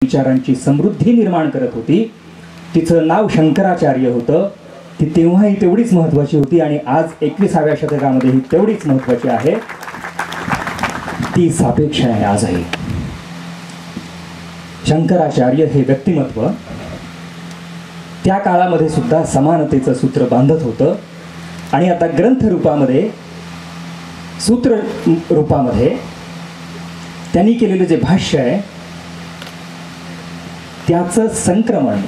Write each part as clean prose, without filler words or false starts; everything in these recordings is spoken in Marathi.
विचारांची समृद्धी निर्माण करत होती. तिचं नाव शंकराचार्य होतं. ती तेव्हाही तेवढीच महत्त्वाची होती आणि आज 21व्या शतकामध्येही तेवढीच महत्त्वाची आहे. ती सापेक्ष आहे आजही. शंकराचार्य हे व्यक्तिमत्व त्या काळामध्ये सुद्धा समानतेचं सूत्र बांधत होतं आणि आता ग्रंथ रूपामध्ये सूत्र रूपामध्ये त्यांनी केलेलं जे भाष्य आहे त्याचं संक्रमण,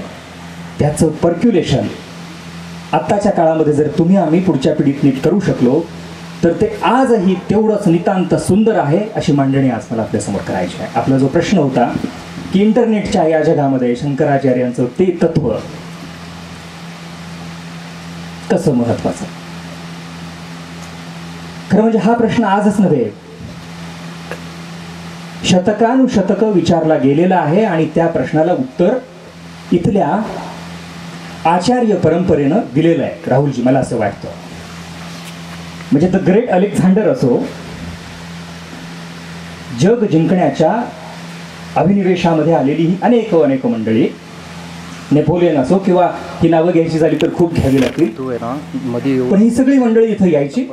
त्याचं पर्क्युलेशन आत्ताच्या काळामध्ये जर तुम्ही आम्ही पुढच्या पिढीत नीट करू शकलो तर ते आजही तेवढंच नितांत सुंदर आहे अशी मांडणी आज मला आपल्यासमोर करायची आहे. आपला जो प्रश्न होता की इंटरनेटच्या या जगामध्ये शंकराचार्यांचं ते तत्व कसं महत्वाचं, खरं म्हणजे हा प्रश्न आजच नव्हे, शतकानुशतक विचारला गेलेला आहे आणि त्या प्रश्नाला उत्तर इथल्या आचार्य परंपरेनं दिलेलं आहे. राहुलजी, मला असं वाटतं म्हणजे द ग्रेट अलेक्झांडर असो, जग जिंकण्याच्या अभिनिवेशामध्ये आलेली ही अनेक मंडळी, नेपोलियन असो किंवा ही नावं घ्यायची झाली तर खूप घ्यावी लागतील, पण ही सगळी मंडळी इथं यायची,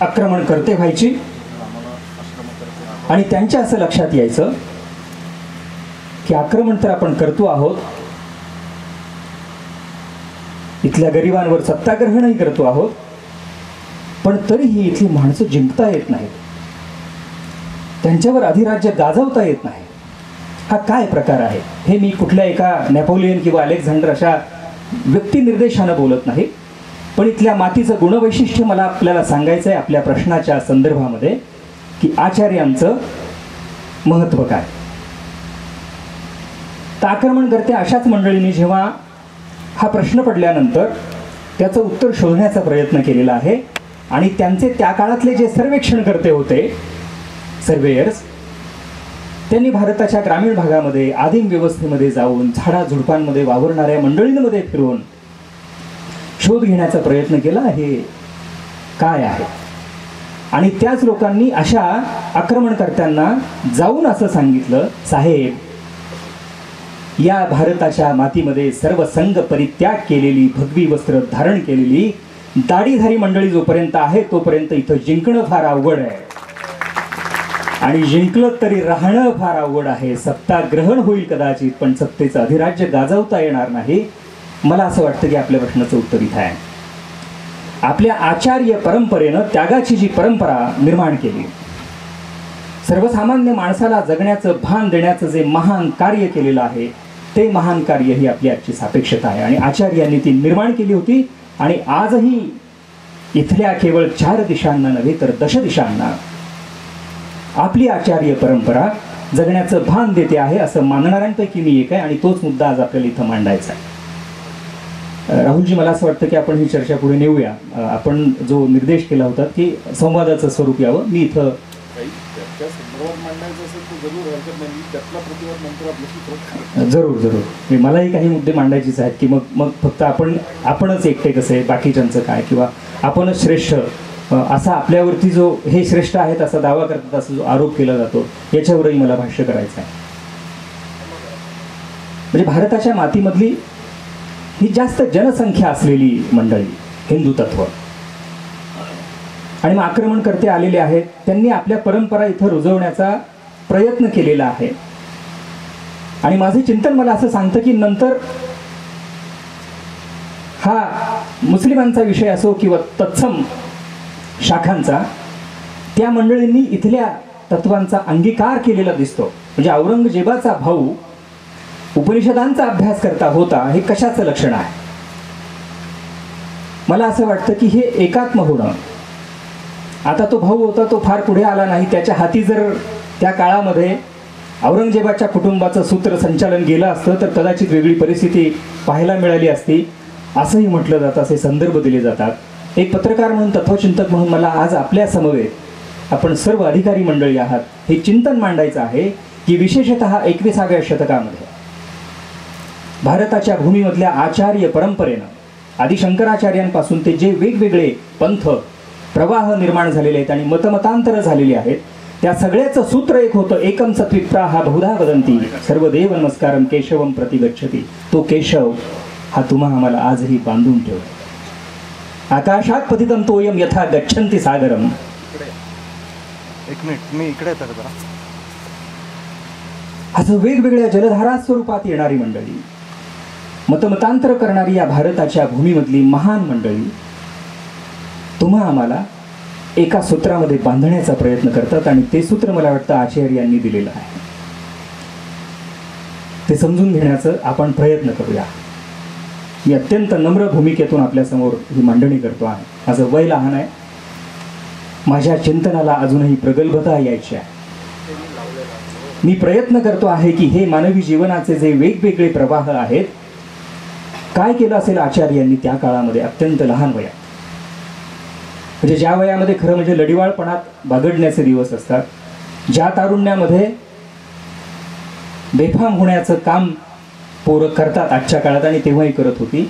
आक्रमण करते व्हायची आणि त्यांच्या असं लक्षात यायचं की आक्रमण तर आपण करतो आहोत, इथल्या गरिबांवर सत्ताग्रहणही करतो आहोत, पण तरीही इथली माणसं जिंकता येत नाहीत, त्यांच्यावर अधिराज्य गाजवता येत नाही. हा काय प्रकार आहे? हे मी कुठल्या एका नेपोलियन किंवा अलेक्झांडर अशा व्यक्तिनिर्देशानं बोलत नाही, पण इथल्या मातीचं गुणवैशिष्ट्य मला आपल्याला सांगायचं आहे आपल्या प्रश्नाच्या संदर्भामध्ये की आचार्यांचं महत्त्व काय. तर आक्रमण करते अशाच मंडळींनी जेव्हा हा प्रश्न पडल्यानंतर त्याचं उत्तर शोधण्याचा प्रयत्न केलेला आहे आणि त्यांचे त्या काळातले जे सर्वेक्षण करते होते, सर्वेयर्स, त्यांनी भारताच्या ग्रामीण भागामध्ये आदिम व्यवस्थेमध्ये जाऊन झाडाझुडपांमध्ये वावरणाऱ्या मंडळींमध्ये फिरून शोध घेण्याचा प्रयत्न केला हे काय आहे. आणि त्याच लोकांनी अशा आक्रमणकर्त्यांना जाऊन असं सांगितलं, साहेब, या भारताच्या मातीमध्ये सर्व संघ परित्याग केलेली, भगवी वस्त्र धारण केलेली दाढीधारी मंडळी जोपर्यंत आहे तोपर्यंत इथं जिंकणं फार अवघड आहे आणि जिंकलं तरी राहणं फार अवघड आहे. सत्ता ग्रहण होईल कदाचित, पण सत्तेचं अधिराज्य गाजवता येणार नाही. मला असं वाटतं की आपल्या प्रश्नाचं उत्तर इथं आहे. आपल्या आचार्य परंपरेनं त्यागाची जी परंपरा निर्माण केली, सर्वसामान्य माणसाला जगण्याचं भान देण्याचं जे महान कार्य केलेलं आहे ते महान कार्य ही आपली आजची सापेक्षता आहे आणि आचार्यांनी ती निर्माण केली होती. आणि आजही इथल्या केवळ 4 दिशांना नव्हे तर 10 दिशांना आपली आचार्य परंपरा जगण्याचं भान देते आहे असं मानणाऱ्यांपैकी मी एक आहे आणि तोच मुद्दा आज आपल्याला इथं मांडायचा आहे. राहुलजी, मला असं वाटतं की आपण ही चर्चा पुढे नेऊया. आपण जो निर्देश केला होता की संवादाचं स्वरूप यावं, मी इथं जरूर मलाही काही मुद्दे मांडायचेच आहेत की मग फक्त आपणच एकटे कसे, बाकीच्यांचं काय, किंवा आपणच श्रेष्ठ असा आपल्यावरती जो हे श्रेष्ठ आहेत असा दावा करतात असा जो आरोप केला जातो याच्यावरही मला भाष्य करायचं आहे. म्हणजे भारताच्या मातीमधली ही जास्त जनसंख्या असलेली मंडळी, हिंदू तत्व, आणि मग आक्रमणकर्ते आलेले आहेत, त्यांनी आपल्या परंपरा इथं रुजवण्याचा प्रयत्न केलेला आहे. आणि माझे चिंतन मला असं सांगतं की नंतर हा मुस्लिमांचा विषय असो किंवा तत्सम शाखांचा, त्या मंडळींनी इथल्या तत्वांचा अंगीकार केलेला दिसतो. म्हणजे औरंगजेबाचा भाऊ उपनिषदांचा अभ्यास करता होता हे कशाचं लक्षण आहे? मला असं वाटतं की हे एकात्म होणं. आता तो भाऊ होता, तो फार पुढे आला नाही, त्याच्या हाती जर त्या काळामध्ये औरंगजेबाच्या कुटुंबाचं सूत्रसंचालन गेलं असतं तर कदाचित वेगळी परिस्थिती पाहायला मिळाली असती असंही म्हटलं जातं, असे संदर्भ दिले जातात. एक पत्रकार म्हणून, तत्वचिंतक म्हणून मला आज आपल्या समवेत आपण सर्व अधिकारी मंडळी आहात हे चिंतन मांडायचं आहे की विशेषतः 21व्या शतकामध्ये भारताच्या भूमीमधल्या आचार्य परंपरेनं आदि शंकराचार्यांपासून ते जे वेगवेगळे पंथ प्रवाह निर्माण झालेले आहेत आणि मतमतांतर झालेली आहेत त्या सगळ्याचं सूत्र एक होतं, एकम सत्विप्रा हा बहुधा वदंती सर्वदेव नमस्कारम केशवम प्रतिगच्छति. तो केशव हा तुम्हा आम्हाला आजही बांधून ठेव. आकाशात पतितम तोयम यथा गच्छन्ति सागरम. एक मिनिट मी इकडे येतो जरा. असं वेगवेगळ्या जलधारा स्वरूपात येणारी मंडळी, मतमतांतर करणारी या भारताच्या भूमीमधली महान मंडळी तुम्हा आम्हाला एका सूत्रामध्ये बांधण्याचा प्रयत्न करतात. आणि ते सूत्र मला वाटतं आचार्य यांनी दिलेलं आहे. ते समजून घेण्याचं आपण प्रयत्न करूया. मी अत्यंत नम्र भूमिकेतून आपल्यासमोर ही मांडणी करतो आहे. माझं वय लहान आहे, माझ्या चिंतनाला अजूनही प्रगल्भता यायची आहे. मी प्रयत्न करतो आहे की हे मानवी जीवनाचे जे वेगवेगळे प्रवाह आहेत, काय केलं असेल आचार्यांनी त्या काळामध्ये अत्यंत लहान वयात, म्हणजे ज्या वयामध्ये खरं म्हणजे लढिवाळपणात बागडण्याचे दिवस असतात, ज्या तारुण्यामध्ये बेफाम होण्याचं काम पोरं करतात आजच्या काळात आणि तेव्हाही करत होती,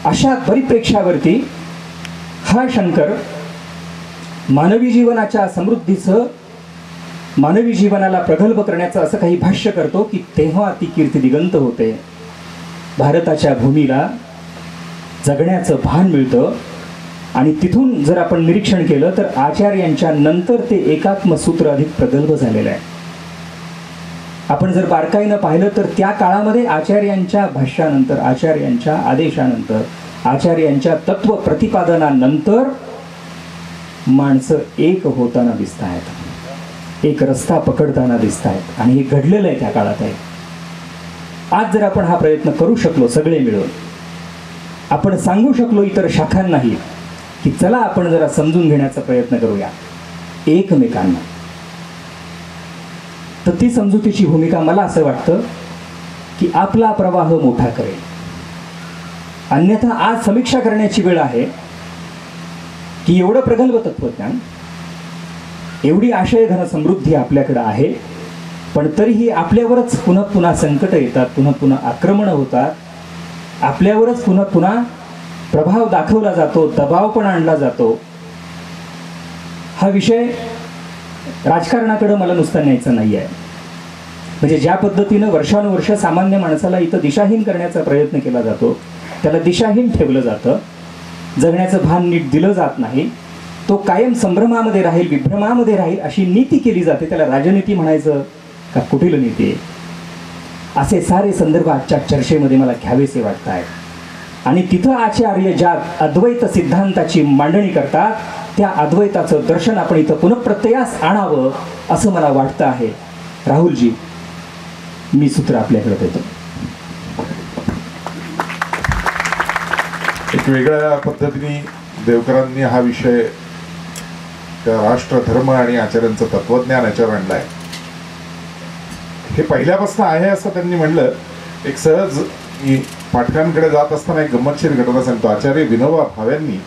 अशा परिप्रेक्षावरती हा शंकर मानवी जीवनाच्या समृद्धीचं, मानवी जीवनाला प्रगल्भ करण्याचं असं काही भाष्य करतो की तेव्हा ती कीर्ती दिगंत होते. भारताच्या भूमीला जगण्याचं भान मिळतं. आणि तिथून जर आपण निरीक्षण केलं तर आचार्यांच्या नंतर ते एकात्म सूत्र अधिक प्रगल्भ झालेलं आहे. आपण जर बारकाईनं पाहिलं तर त्या काळामध्ये आचार्यांच्या भाष्यानंतर, आचार्यांच्या आदेशानंतर, आचार्यांच्या तत्व प्रतिपादनानंतर माणसं एक होताना दिसत आहेत, एक रस्ता पकडताना दिसत आहेत. आणि हे घडलेलं आहे त्या काळात आहे. आज जर आपण हा प्रयत्न करू शकलो सगळे मिळून, आपण सांगू शकलो इतर शाखांनाही की चला आपण जरा समजून घेण्याचा प्रयत्न करूया एकमेकांना, तर ती समजुतीची भूमिका मला असं वाटतं की आपला प्रवाह मोठा करेल. अन्यथा आज समीक्षा करण्याची वेळ आहे की एवढं प्रगल्भ तत्वज्ञान, एवढी आशय घन समृद्धी आपल्याकडे आहे, पण तरीही आपल्यावरच पुन्हा पुन्हा संकट येतात, पुन्हा पुन्हा आक्रमणं होतात, आपल्यावरच पुन्हा पुन्हा प्रभाव दाखवला जातो, दबाव पण आणला जातो. हा विषय राजकारणाकडे मला नुसता न्यायचा नाही आहे. म्हणजे ज्या पद्धतीनं वर्षानुवर्ष सामान्य माणसाला इथं दिशाहीन करण्याचा प्रयत्न केला जातो, त्याला दिशाहीन ठेवलं जातं, जगण्याचं भान नीट दिलं जात नाही, तो कायम संभ्रमामध्ये राहील, विभ्रमामध्ये राहील अशी नीती केली जाते. त्याला राजनीती म्हणायचं का कुटील नीती, असे सारे संदर्भ आजच्या चर्चेमध्ये मला घ्यावेसे वाटत आहेत. आणि तिथं आचार्य ज्या अद्वैत सिद्धांताची मांडणी करतात, त्या अद्वैताचं दर्शन आपण इथं पुनःप्रत्ययास आणावं असं मला वाटतं आहे. राहुलजी, मी सूत्र आपल्याकडे देतो. एक वेगळ्या पद्धतीने देवकरांनी हा विषय त्या राष्ट्र, धर्म आणि आचार्यांचं तत्वज्ञान याच्यावर आणलाय. हे पहिल्यापासून आहे असं त्यांनी म्हणलं. एक सहज मी पाठकांकडे जात असताना एक गंमतशीर घटना सांगतो. आचार्य विनोबा भावेंनी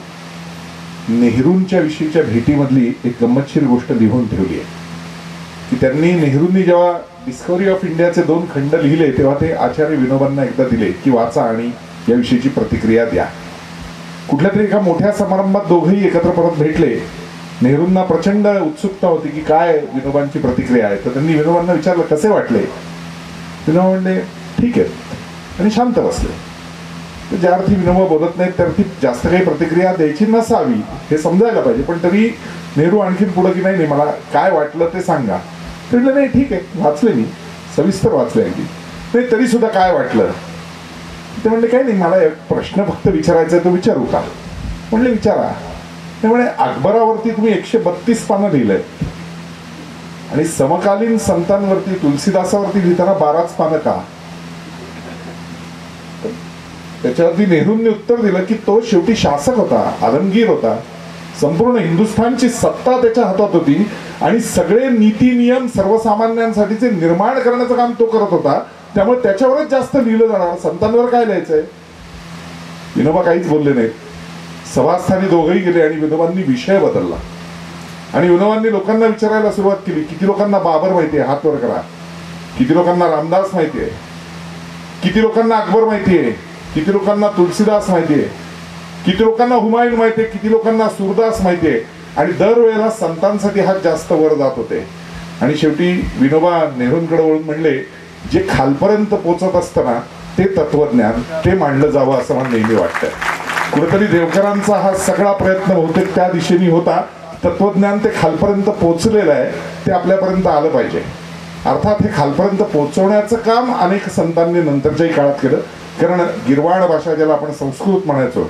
नेहरूंच्या विषयीच्या भेटीमधली एक गंमतशीर गोष्ट लिहून ठेवली आहे की त्यांनी, नेहरूंनी जेव्हा डिस्कवरी ऑफ इंडियाचे 2 खंड लिहिले तेव्हा ते आचार्य विनोबांना एकदा दिले की वाचा आणि याविषयीची प्रतिक्रिया द्या. कुठल्या तरी एका मोठ्या समारंभात दोघंही एकत्र परत भेटले. नेहरूंना प्रचंड उत्सुकता होती की काय विनोबांची प्रतिक्रिया आहे. तर त्यांनी विनोबांना विचारलं कसे वाटले. विनोबा म्हणले ठीक आहे आणि शांत बसले. तर ज्या अर्थी विनोबा बोलत नाहीत त्या अर्थी जास्त काही प्रतिक्रिया द्यायची नसावी हे समजायला पाहिजे. पण तरी नेहरू आणखीन पुढं की नाही मला काय वाटलं ते सांगा. ते म्हटलं नाही ठीक आहे वाचले, मी सविस्तर वाचले अगदी. नाही तरी सुद्धा काय वाटलं. ते म्हणले काही नाही, मला एक प्रश्न फक्त विचारायचा आहे, तो विचारू का. म्हणले विचारा. ते म्हणे अकबरावरती तुम्ही 132 पानं लिहिलंय आणि समकालीन संतांवरती तुलसीदासावरती लिहिताना 12च पानं का. त्याच्यावरती नेहरूंनी उत्तर दिलं की तो शेवटी शासक होता, आलमगीर होता, संपूर्ण हिंदुस्थानची सत्ता त्याच्या हातात होती आणि सगळे नीती नियम सर्वसामान्यांसाठीचे निर्माण करण्याचं काम तो करत होता. त्यामुळे त्याच्यावरच जास्त लिहिलं जाणार, संतांवर काय लिहायचंय. विनोबा काहीच बोलले नाहीत. सभास्थानी दोघंही गेले आणि विनोबांनी विषय बदलला आणि विनोबांनी लोकांना विचारायला सुरुवात केली. किती लोकांना बाबर माहितीये हात वर करा. किती लोकांना रामदास माहितीये. किती लोकांना अकबर माहितीये. किती लोकांना तुलसीदास माहितीये. किती लोकांना हुमायून माहितीये. किती लोकांना सूरदास माहितीये. आणि दरवेळेला संतांसाठी हात जास्त वर जात होते. आणि शेवटी विनोबा नेहरूंकडे वळून म्हणले, जे खालपर्यंत पोचत असताना ते तत्वज्ञान ते मांडलं जावं असं मला नेहमी वाटतं. कुठेतरी देवकरांचा हा सगळा प्रयत्न बहुतेक त्या दिशेने होता. तत्वज्ञान ते खालपर्यंत पोचलेलं आहे, ते आपल्यापर्यंत आलं पाहिजे. अर्थात हे खालपर्यंत पोचवण्याचं काम अनेक संतांनी नंतरच्याही काळात केलं. कारण गिरवाड भाषा ज्याला आपण संस्कृत म्हणायचो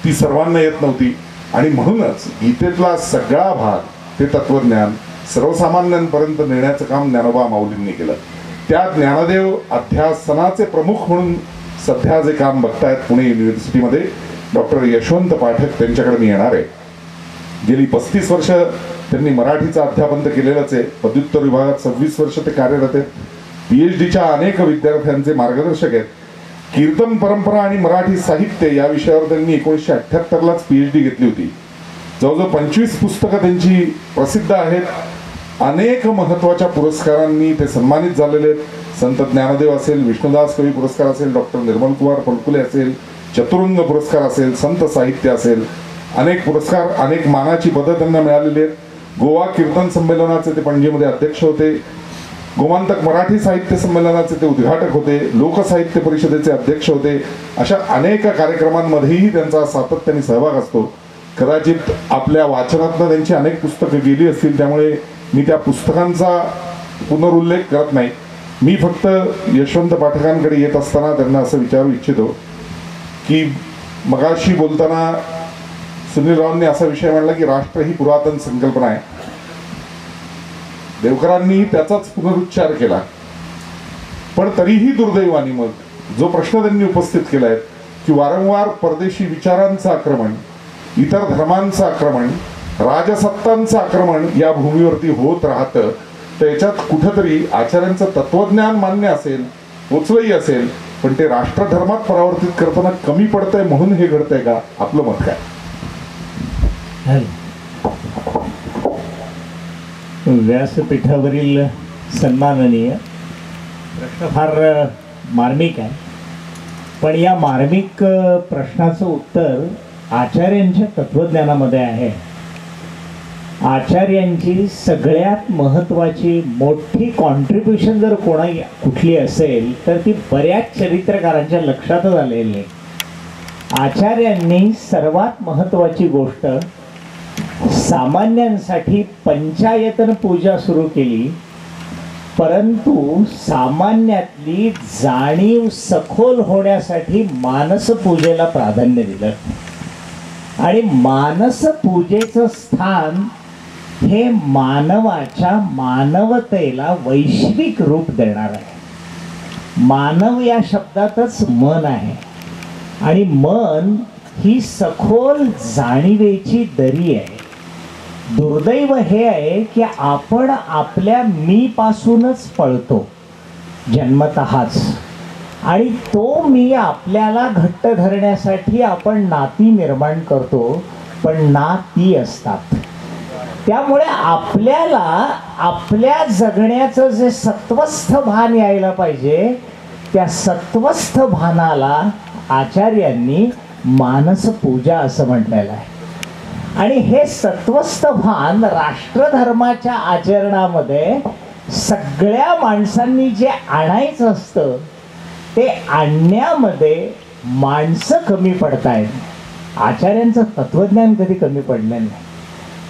ती सर्वांना येत नव्हती. आणि म्हणूनच गीतेतला सगळा भाग ते तत्वज्ञान सर्वसामान्यांपर्यंत नेण्याचं काम ज्ञानोबा माऊलींनी केलं. त्या ज्ञानदेव अध्यासनाचे प्रमुख म्हणून सध्या जे काम बघतायत पुणे युनिव्हर्सिटीमध्ये डॉक्टर यशवंत पाठक, त्यांच्याकडे मी येणार आहे. गेली 35 वर्ष त्यांनी मराठीचं अध्यापन केलेलंच आहे. पदव्युत्तर विभागात 26 वर्ष ते कार्यरत आहेत. PhDच्या अनेक विद्यार्थ्यांचे मार्गदर्शक आहेत. कीर्तन परंपरा आणि मराठी साहित्य या विषयावर त्यांनी 1978लाच PhD घेतली होती. जवळजवळ 25 पुस्तकं त्यांची प्रसिद्ध आहेत. अनेक महत्त्वाच्या पुरस्कारांनी ते सन्मानित झालेले आहेत. संत ज्ञानदेव असेल, विष्णुदास कवी पुरस्कार असेल, डॉक्टर निर्मल कुमार फलकुले असेल, चतुरंग पुरस्कार असेल, संत साहित्य असेल, अनेक पुरस्कार, अनेक मानाची पदं त्यांना मिळालेली आहेत. गोवा कीर्तन संमेलनाचे ते पणजीमध्ये अध्यक्ष होते. गोमांतक मराठी साहित्य संमेलनाचे ते उद्घाटक होते. लोकसाहित्य परिषदेचे अध्यक्ष होते. अशा अनेक कार्यक्रमांमध्येही त्यांचा सातत्याने सहभाग असतो. कदाचित आपल्या वाचनातनं त्यांची अनेक पुस्तकं गेली असतील, त्यामुळे मी त्या पुस्तकांचा पुनरुल्लेख करत नाही. मी फक्त यशवंत पाठकांकडे येत असताना त्यांना असं विचारू इच्छितो की मगाशी बोलताना सुनील रावांनी असा विषय मांडला की राष्ट्र ही पुरातन संकल्पना आहे. देवकरांनी त्याचाच पुनरुच्चार केला. पण तरीही दुर्दैवाने मग जो प्रश्न त्यांनी उपस्थित केला आहे की वारंवार परदेशी विचारांचं आक्रमण, इतर धर्मांचं आक्रमण, राजसत्तांचं आक्रमण या भूमीवरती होत राहतं. त्याच्यात कुठंतरी आचार्यांचं तत्वज्ञान मान्य असेल, पोचलंही असेल, पण ते राष्ट्रधर्मात परावर्तित करताना कमी पडतंय म्हणून हे घडतंय का? आपलं मत काय? व्यासपीठावरील सन्माननीय प्रश्न फार मार्मिक आहे. पण या मार्मिक प्रश्नाचं उत्तर आचार्यांच्या तत्वज्ञानामध्ये आहे. आचार्यांची सगळ्यात महत्त्वाची मोठी कॉन्ट्रीब्युशन जर कुठली असेल तर ती बऱ्याच चरित्रकारांच्या लक्षातच आलेली आहे. आचार्यांनी सर्वात महत्त्वाची गोष्ट सामान्यांसाठी पंचायतन पूजा सुरू केली, परंतु सामान्यातली जाणीव सखोल होण्यासाठी मानसपूजेला प्राधान्य दिलं. आणि मानसपूजेचं स्थान हे मानवाच्या मानवतेला वैश्विक रूप देणार आहे. मानव या शब्दातच मन आहे आणि मन ही सखोल जाणीवेची दरी आहे. दुर्दैव हे आहे की आपण आपल्या मी पासूनच पळतो जन्मतःच, आणि तो मी आपल्याला घट्ट धरण्यासाठी आपण नाती निर्माण करतो, पण नाती असतात. त्यामुळे आपल्याला आपल्या जगण्याचं जे सत्वस्थ भान यायला पाहिजे, त्या सत्वस्थ भानाला आचार्यांनी मानसपूजा असं म्हटलेलं आहे. आणि हे सत्वस्थ भान राष्ट्रधर्माच्या आचरणामध्ये सगळ्या माणसांनी जे आणायचं असतं ते आणण्यामध्ये माणसं कमी पडतायत. आचार्यांचं तत्वज्ञान कधी कमी पडलं नाही.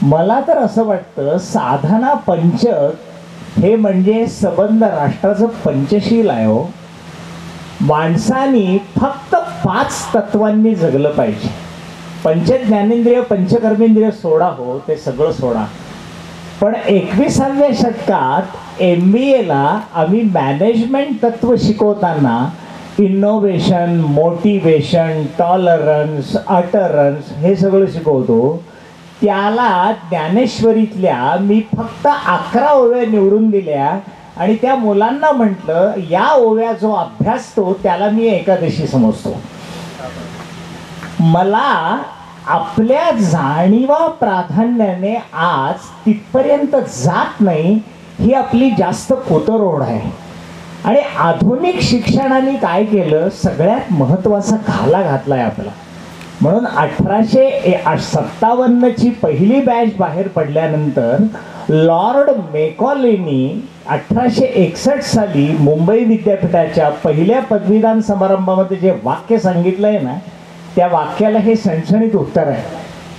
मला तर असं वाटतं साधना पंचक हे म्हणजे सबंध राष्ट्राचं पंचशील आहे. हो, माणसानी फक्त 5 तत्वांनी जगलं पाहिजे. पंचज्ञानेंद्रिय पंचकर्मेंद्रिय सोडा, हो ते सगळं सोडा. पण 21व्या शतकात MBAला आम्ही मॅनेजमेंट तत्व शिकवताना इनोव्हेशन, मोटिवेशन, टॉलरन्स, अटरन्स हे सगळं शिकवतो. त्याला ज्ञानेश्वरीतल्या मी फक्त 11 ओव्या निवडून दिल्या आणि त्या मुलांना म्हटलं या ओव्या जो अभ्यासतो त्याला मी एकादशी समजतो. मला आपल्या जाणीवा प्राधान्याने आज तिथपर्यंत जात नाही, ही आपली जास्त कोतरोड आहे. आणि आधुनिक शिक्षणाने काय केलं, सगळ्यात महत्त्वाचा घाला घातलाय आपला. म्हणून 1857ची पहिली बॅच बाहेर पडल्यानंतर लॉर्ड मेकॉलेनी 1861 साली मुंबई विद्यापीठाच्या पहिल्या पदवीदान समारंभामध्ये जे वाक्य सांगितलंय ना, त्या वाक्याला हे सणसणीत उत्तर आहे.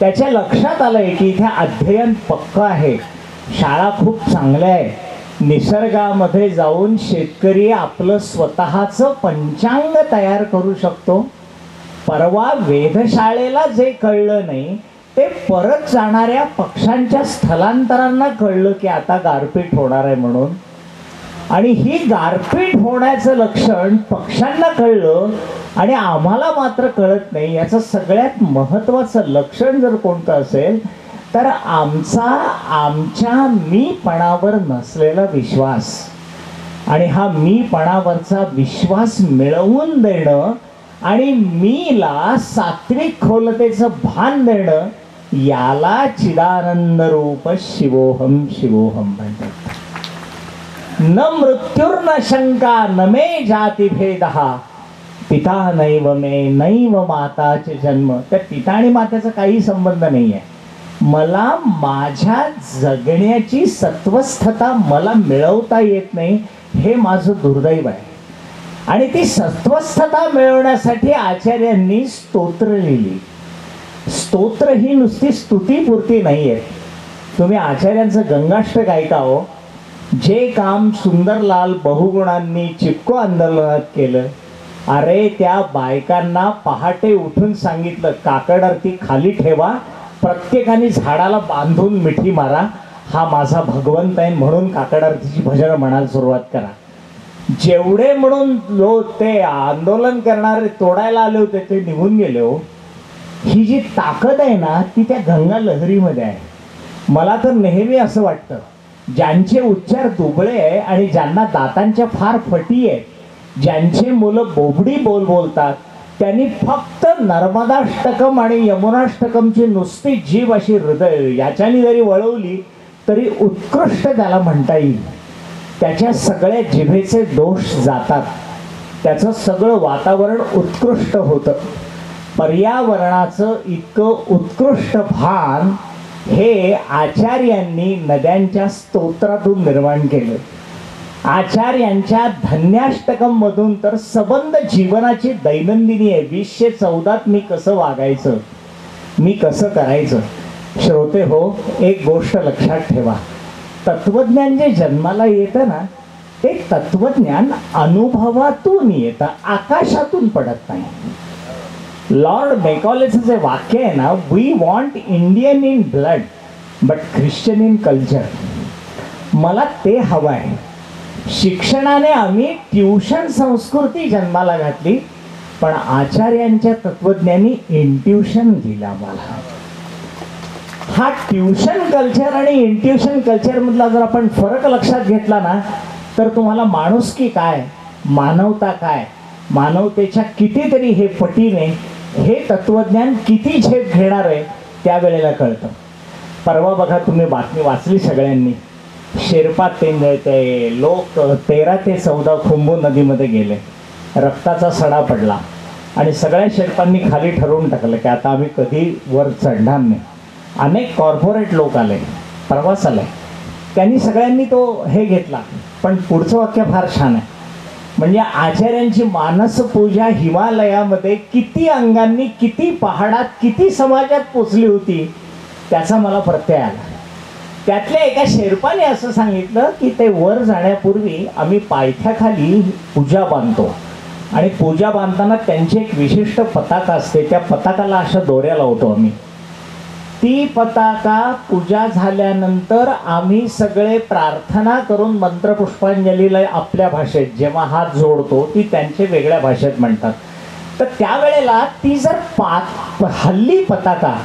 त्याच्या लक्षात आलंय की इथे अध्ययन पक्क आहे, शाळा खूप चांगल्या आहे, निसर्गामध्ये जाऊन शेतकरी आपलं स्वतःचं पंचांग तयार करू शकतो. परवा वेधशाळेला जे कळलं नाही ते परत जाणाऱ्या पक्ष्यांच्या स्थलांतरांना कळलं की आता गारपीट होणार आहे म्हणून. आणि ही गारपीट होण्याचं लक्षण पक्ष्यांना कळलं आणि आम्हाला मात्र कळत नाही. याचं सगळ्यात महत्त्वाचं लक्षण जर कोणतं असेल तर आमच्या मीपणावर नसलेला विश्वास. आणि हा मीपणावरचा विश्वास मिळवून देणं आणि मीला सात्विक खोलतेचं भान देणं, याला चिदानंद रूप शिवोहम शिवोहम म्हणतात. न मृत्युर्न शंका न मे जाती भेदहा, पिता नैव मे नैव माताचे जन्म. त्या पिता आणि मातेचा काही संबंध नाही आहे. मला माझ्या जगण्याची सत्वस्थता मला मिळवता येत नाही, हे माझं दुर्दैव आहे. आणि ती सत्वस्थता मिळवण्यासाठी आचार्यांनी स्तोत्र लिहिली. स्तोत्र ही नुसती स्तुतीपुरती नाही आहे. तुम्ही आचार्यांचं गंगाष्टक ऐका हो. जे काम सुंदरलाल बहुगुणांनी चिपको आंदोलनात केलं, अरे त्या बायकांना पहाटे उठून सांगितलं काकड आरती खाली ठेवा, प्रत्येकाने झाडाला बांधून मिठी मारा, हा माझा भगवंत आहे म्हणून काकड आरतीची भजनं म्हणायला सुरुवात करा. जेवढे म्हणून ते आंदोलन करणारे तोडायला आले होते ते निघून गेले हो. ही जी ताकद आहे ना ती त्या गंगा लहरीमध्ये आहे. मला तर नेहमी असं वाटतं, ज्यांचे उच्चार दुबळे आहे आणि ज्यांना दातांच्या फार फटी आहेत, ज्यांचे मुलं बोबडी बोलतात, त्यांनी फक्त नर्मदाष्टकम आणि यमुनाष्टकमची नुसती जीभ अशी हृदय याच्याने जरी वळवली तरी उत्कृष्ट त्याला म्हणता येईल. त्याच्या सगळ्या जिभेचे दोष जातात, त्याचं सगळं वातावरण उत्कृष्ट होतं. पर्यावरणाचं इतकं उत्कृष्ट भान हे आचार्यांनी नद्यांच्या स्तोत्रातून निर्माण केलं. आचार्यांच्या धन्याष्टकम मधून तर सबंध जीवनाची दैनंदिनी आहे. 2014 मी कसं वागायचं, मी कसं करायचं. श्रोते हो, एक गोष्ट लक्षात ठेवा, तत्वज्ञान जे जन्माला येतं ना ते तत्वज्ञान अनुभवातून येतं, आकाशातून पडत नाही. लॉर्ड मेकॉलेचं जे वाक्य आहे ना, we want Indian in blood but Christian in culture, मला ते हवं आहे. शिक्षणाने आम्ही ट्युशन संस्कृती जन्माला घातली, पण आचार्यांच्या तत्वज्ञानी इंट्युशन दिला मला. हा ट्युशन कल्चर आणि इंट्युशन कल्चर मधला जर आपण फरक लक्षात घेतला ना तर तुम्हाला माणुसकी काय, मानवता काय, मानवतेच्या कितीतरी हे पटीने हे तत्वज्ञान किती झेप घेणार आहे त्यावेळेला कळतं. परवा बघा, तुम्ही बातमी वाचली सगळ्यांनी, शेर्पा ते लोक 13 ते 14 खुंबू नदीमध्ये गेले, रक्ताचा सडा पडला आणि सगळ्या शेर्पांनी खाली ठरवून टाकलं की आता आम्ही कधी वर चढणार नाही. अनेक कॉर्पोरेट लोक आले, प्रवास आले, त्यांनी सगळ्यांनी तो हे घेतला. पण पुढचं वाक्य फार छान आहे, म्हणजे आचार्यांची मानसपूजा हिमालयामध्ये किती अंगांनी, किती पहाडात, किती समाजात पोचली होती त्याचा मला प्रत्यय आला. त्यातल्या एका शेर्पाने असं सांगितलं की ते वर जाण्यापूर्वी आम्ही पायथ्याखाली पूजा बांधतो आणि पूजा बांधताना त्यांची एक विशिष्ट पताका असते, त्या पताकाला अशा दोऱ्या लावतो आम्ही. ती पताका पूजा झाल्यानंतर आम्ही सगळे प्रार्थना करून मंत्रपुष्पांजलीला आपल्या भाषेत जेव्हा हात जोडतो ती त्यांचे वेगळ्या भाषेत म्हणतात. तर त्यावेळेला ती जर हल्ली पताका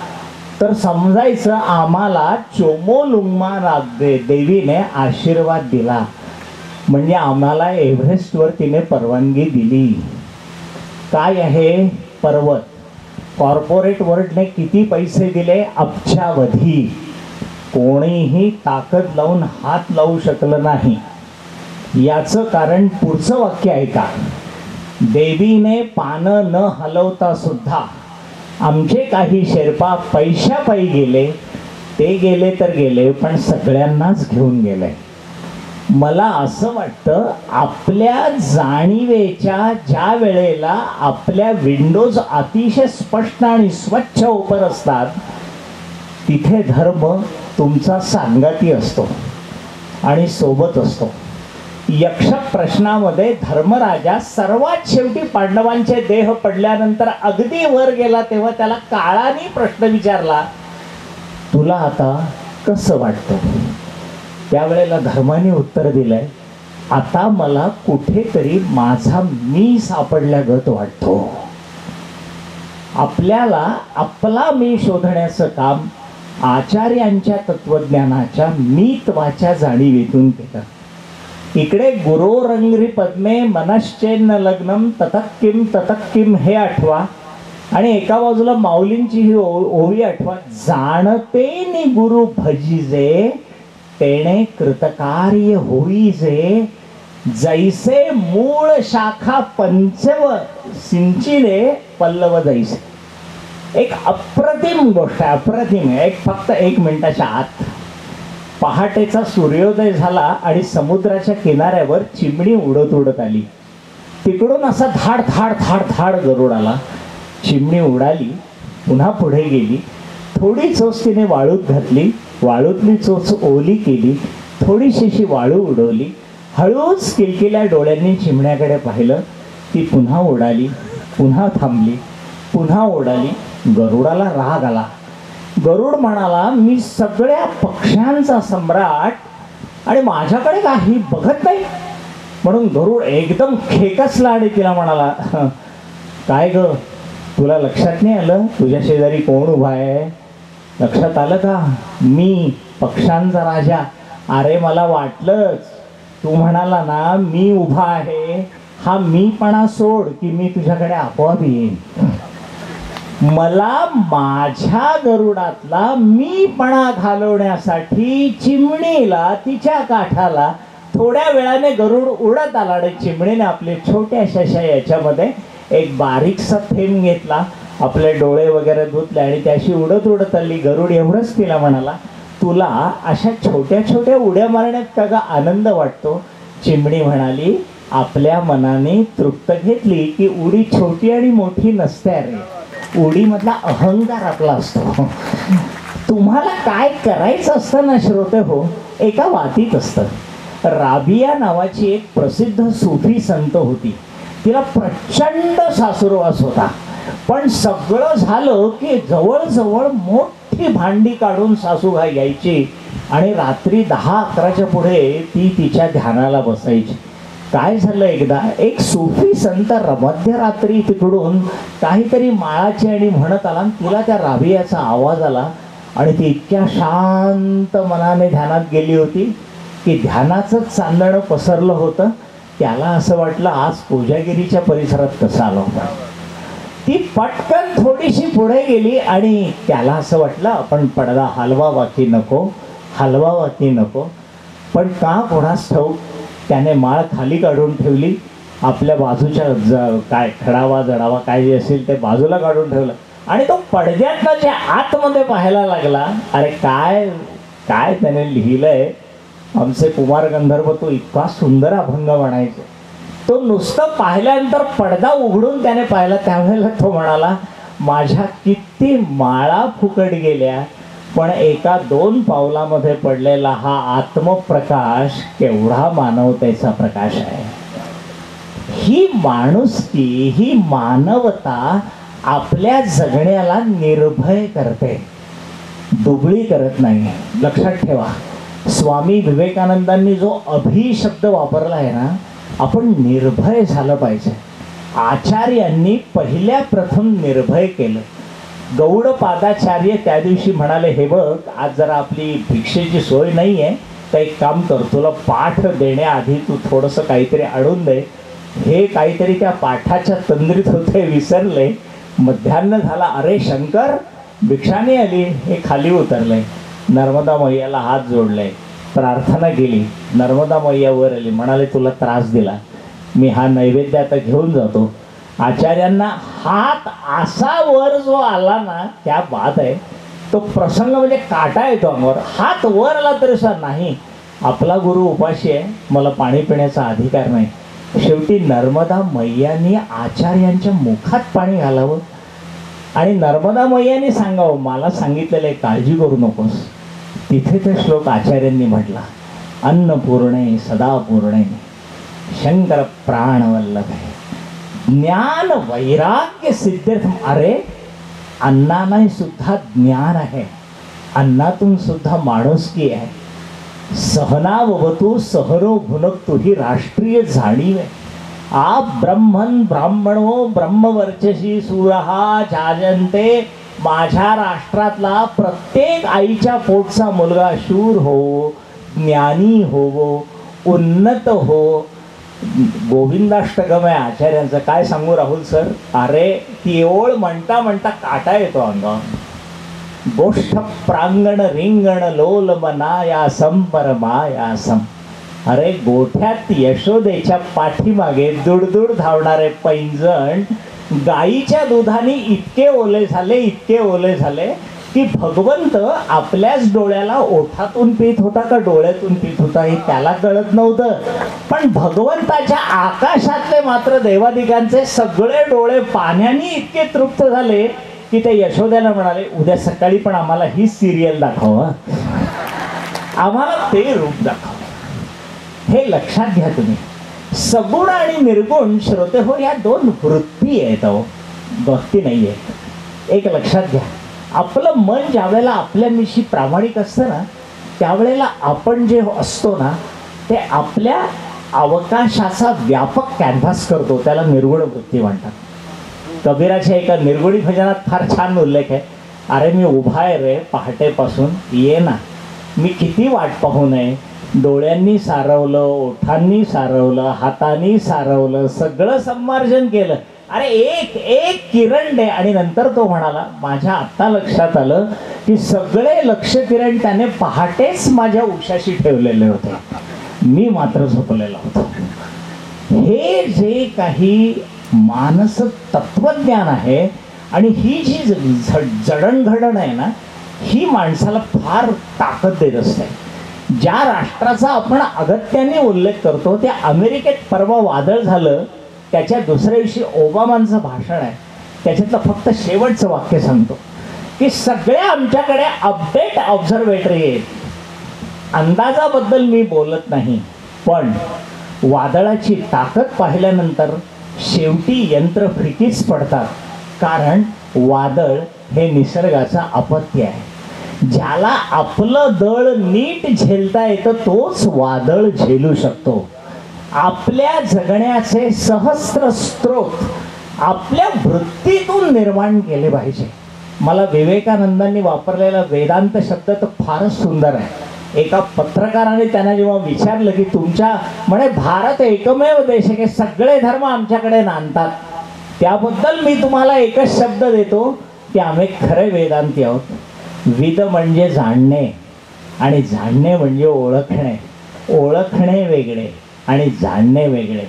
तर समजायचं आम्हाला चोमोलुंगमा देवीने आशीर्वाद दिला, म्हणजे आम्हाला एव्हरेस्टवर तिने परवानगी दिली. काय आहे पर्वत, कॉर्पोरेट वर्ल्डने किती पैसे दिले, अब्जावधी. कोणीही ताकद लावून हात लावू शकलं नाही. याचं कारण पुढचं वाक्य ऐका, देवीने पानं न हलवता सुद्धा आमचे काही शेर्पा पैशापायी गेले, ते गेले तर गेले, पण सगळ्यांनाच घेऊन गेले. मला असं वाटतं आपल्या जाणीवेच्या ज्या वेळेला आपल्या विंडोज अतिशय स्पष्ट आणि स्वच्छ ओपन असतात, तिथे धर्म तुमचा सांगाती असतो आणि सोबत असतो. यक्ष प्रश्नामध्ये धर्मराजा सर्वात शेवटी पांडवांचे देह पडल्यानंतर अगदी वर गेला तेव्हा त्याला काळाने प्रश्न विचारला, तुला आता कसं वाटतं? त्यावेळेला धर्माने उत्तर दिलंय, आता मला कुठेतरी माझा मी सापडल्यागत वाटतो. आपल्याला आपला मी शोधण्याचं काम आचार्यांच्या तत्वज्ञानाच्या मीत्वाच्या जाणीवेतून केलं. इकडे गुरोरंघ्री पद्मे मनश्चेन्न लग्नम ततक किम हे आठवा, आणि एका बाजूला माऊलींची ही ओवी आठवा, जाणते नि गुरु भजिजे तेणे कृतकार्य होईजे, जैसे मूळ शाखा पंचव सिंचिले पल्लव जैसे. एक अप्रतिम गोष्ट आहे, अप्रतिम आहे. फक्त 1 मिनिटाच्या आत पहाटेचा सूर्योदय झाला आणि समुद्राच्या किनाऱ्यावर चिमणी उडत उडत आली. तिकडून असा धाड धाड धाड धाड गरुड आला. चिमणी उडाली, पुन्हा पुढे गेली. थोडी चोच तिने वाळूत घातली, वाळूतली चोच ओली केली, थोडीशी वाळू उडवली. हळूच किलकिल्या डोळ्यांनी चिमण्याकडे पाहिलं. ती पुन्हा उडाली, पुन्हा थांबली, पुन्हा उडाली. गरुडाला राग आला. गरुड म्हणाला, मी सगळ्या पक्ष्यांचा सम्राट आणि माझ्याकडे काही बघत नाही. म्हणून गरुड एकदम खेकसला आणि तिला म्हणाला, काय ग, तुला लक्षात नाही आलं तुझ्या शेजारी कोण उभा आहे? लक्षात आलं का? मी पक्ष्यांचा राजा. अरे मला वाटलंच, तू म्हणाला ना मी उभा आहे, हा मीपणा सोड की मी तुझ्याकडे आपोआप येईन. मला माझ्या गरुडातला मीपणा घालवण्यासाठी चिमणीला तिच्या काठाला थोड्या वेळाने गरुड उडत आला आणि चिमणीने आपल्या छोट्याशा याच्यामध्ये एक बारीकसा थेंब घेतला, आपले डोळे वगैरे धुतले आणि त्याशी उडत उडत आली. गरुड एवढंच तिला म्हणाला, तुला अशा छोट्या छोट्या उड्या मारण्यात का ग आनंद वाटतो? चिमणी म्हणाली, आपल्या मनाने तृप्त घेतली की उडी छोटी आणि मोठी नसते. अरे उडीमधला अहंकार आपला असतो. तुम्हाला काय करायचं असतं ना श्रोते हो, एका वातीत असतं. राबिया नावाची एक प्रसिद्ध सुफी संत होती. तिला प्रचंड सासुरवास होता, पण सगळं झालं की जवळजवळ मोठी भांडी काढून सासूबाई यायची आणि रात्री 10-11च्या पुढे ती तिच्या ध्यानाला बसायची. काय झालं, एकदा एक सुफी संत मध्यरात्री तिकडून काहीतरी माळाची आणि म्हणत आला. तिला त्या राबियाचा आवाज आला आणि ती इतक्या शांत मनाने ध्यानात गेली होती की ध्यानाचं चांदणं पसरलं होतं. त्याला असं वाटलं आज कोजागिरीच्या परिसरात कसं आलो. ती पटकन थोडीशी पुढे गेली आणि त्याला असं वाटलं आपण पडदा हलवावा की नको, हलवावा की नको. पण का कोणास ठाऊक त्याने माळ खाली काढून ठेवली. आपल्या बाजूच्या काय खडावा जडावा काय जे असेल ते बाजूला काढून ठेवलं आणि तो पडद्यातनं जे आतमध्ये पाहायला लागला. अरे काय काय त्याने लिहिलंय. आमचे कुमार गंधर्व तो इतका सुंदर अभंग म्हणायचे. तो नुसतं पाहिल्यानंतर पडदा उघडून त्याने पाहिला त्यावेळेला तो म्हणाला, माझ्या किती माळा फुकट गेल्या, पण 1-2 पावलामध्ये पडलेला हा आत्मप्रकाश केवढा मानवतेचा प्रकाश आहे. ही माणुसकी, ही मानवता आपल्या जगण्याला निर्भय करते, दुबळी करत नाही. लक्षात ठेवा, स्वामी विवेकानंदांनी जो अभिशब्द वापरला आहे ना, आपण निर्भय झालं पाहिजे. आचार्यांनी पहिल्या प्रथम निर्भय केलं. गौडपादाचार्य त्या दिवशी म्हणाले, हे बघ आज जरा आपली भिक्षेची सोय नाही आहे, तर एक काम कर, तुला पाठ देण्याआधी तू थोडंसं काहीतरी आणून दे. हे काहीतरी त्या पाठाच्या तंद्रीत होते, विसरले. मध्यान्ह झाला, अरे शंकर भिक्षाने आली. हे खाली उतरले, नर्मदा मैयाला हात जोडले, प्रार्थना केली. नर्मदा मैया वर आली, म्हणाले तुला त्रास दिला, मी हा नैवेद्य आता घेऊन जातो आचार्यांना हात असा वर जो आला ना, त्या बात आहे. तो प्रसंग म्हणजे काटा येतो अंगावर. हात वर आला तरी सुद्धा नाही, आपला गुरु उपाशी आहे, मला पाणी पिण्याचा अधिकार नाही. शेवटी नर्मदा मैयानी आचार्यांच्या मुखात पाणी घालावं आणि नर्मदा मैयानी सांगावं, मला सांगितलेलं आहे, काळजी करू नकोस. तिथे ते श्लोक आचार्यांनी म्हटला, अन्नपूर्णे सदापूर्णे शंकर प्राणवल्लभे ज्ञान वैराग्य सिद्ध्यर्थम. अरे अन्नालाही सुद्धा ज्ञान आहे, अन्नातून सुद्धा माणुसकी आहे. सहनावतू सहनो भुनकतू ही राष्ट्रीय जाणीव आहे. आप ब्रह्मन ब्राह्मणो ब्रह्मवर्चसी सूरहा जाजंते. माझ्या राष्ट्रातला प्रत्येक आईच्या पोटचा मुलगा शूर हो, ज्ञानी होवो, उन्नत हो. गोविंदाष्टकम आहे आचार्यांचं, काय सांगू राहुल सर. अरे ती ओळ म्हणता म्हणता काटा येतो अंगावर. गोष्ठ प्रांगण रिंगण लोल मनायासम परमायासम. अरे गोठ्यात यशोदेच्या पाठीमागे दुडदुड धावणारे पैंजण गाईच्या दुधाने इतके ओले झाले की भगवंत आपल्याच डोळ्याला ओठातून पीत होता का डोळ्यातून पीत होता हे त्याला कळत नव्हतं. पण भगवंताच्या आकाशातले मात्र देवादिकांचे सगळे डोळे पाण्याने इतके तृप्त झाले की ते यशोद्याला म्हणाले, उद्या सकाळी पण आम्हाला ही सिरियल दाखव, आम्हाला ते रूप दाखव. हे लक्षात घ्या तुम्ही. सगुण आणि निर्गुण श्रोते हो, या दोन वृत्ती आहेत, भक्ती नाही आहे. एक लक्षात घ्या, आपलं मन ज्या वेळेला आपल्याविषयी प्रामाणिक असतं ना, त्यावेळेला आपण जे असतो ना ते आपल्या अवकाशाचा व्यापक कॅनव्हास करतो, त्याला निर्गुण वृत्ती म्हणतात. कबीराच्या एका निर्गुणी भजनात फार छान उल्लेख आहे. अरे मी उभा आहे रे पहाटेपासून, ये ना. मी किती वाट पाहू नये, डोळ्यांनी सारवलं, ओठांनी सारवलं, हातांनी सारवलं, सगळं संमार्जन केलं. अरे एक एक किरण दे. आणि नंतर तो म्हणाला, माझ्या आत्ता लक्षात आलं की सगळे लक्ष किरण त्याने पहाटेच माझ्या उशाशी ठेवलेले होते, मी मात्र झोपलेला होतो. हे जे काही मानस तत्वज्ञान आहे आणि ही जी जडणघडण आहे ना, ही माणसाला फार ताकद देत असते. ज्या राष्ट्राचा आपण अगत्याने उल्लेख करतो, त्या अमेरिकेत परवा वादळ झालं, त्याच्या दुसऱ्या दिवशी ओबामांचं भाषण आहे, त्याच्यातलं फक्त शेवटचं वाक्य सांगतो की सगळ्या आमच्याकडे अपडेट ऑब्झर्वेटरी आहेत. अंदाजाबद्दल मी बोलत नाही, पण वादळाची ताकद पाहिल्यानंतर शेवटी यंत्र फिकीच पडतात. कारण वादळ हे निसर्गाचं अपत्य आहे. ज्याला आपलं दळ नीट झेलता येतं तोच वादळ झेलू शकतो. आपल्या जगण्याचे सहस्त्र स्रोत आपल्या वृत्तीतून निर्माण केले पाहिजे. मला विवेकानंदांनी वापरलेला वेदांत शब्द तर फारच सुंदर आहे. एका पत्रकाराने त्यांना जेव्हा विचारलं की तुमच्या म्हणे भारत एकमेव देश आहे की सगळे धर्म आमच्याकडे नांदतात, त्याबद्दल मी तुम्हाला एकच शब्द देतो की आम्ही खरे वेदांती आहोत. विद म्हणजे जाणणे आणि जाणणे म्हणजे ओळखणे. ओळखणे वेगळे आणि जाणणे वेगळे.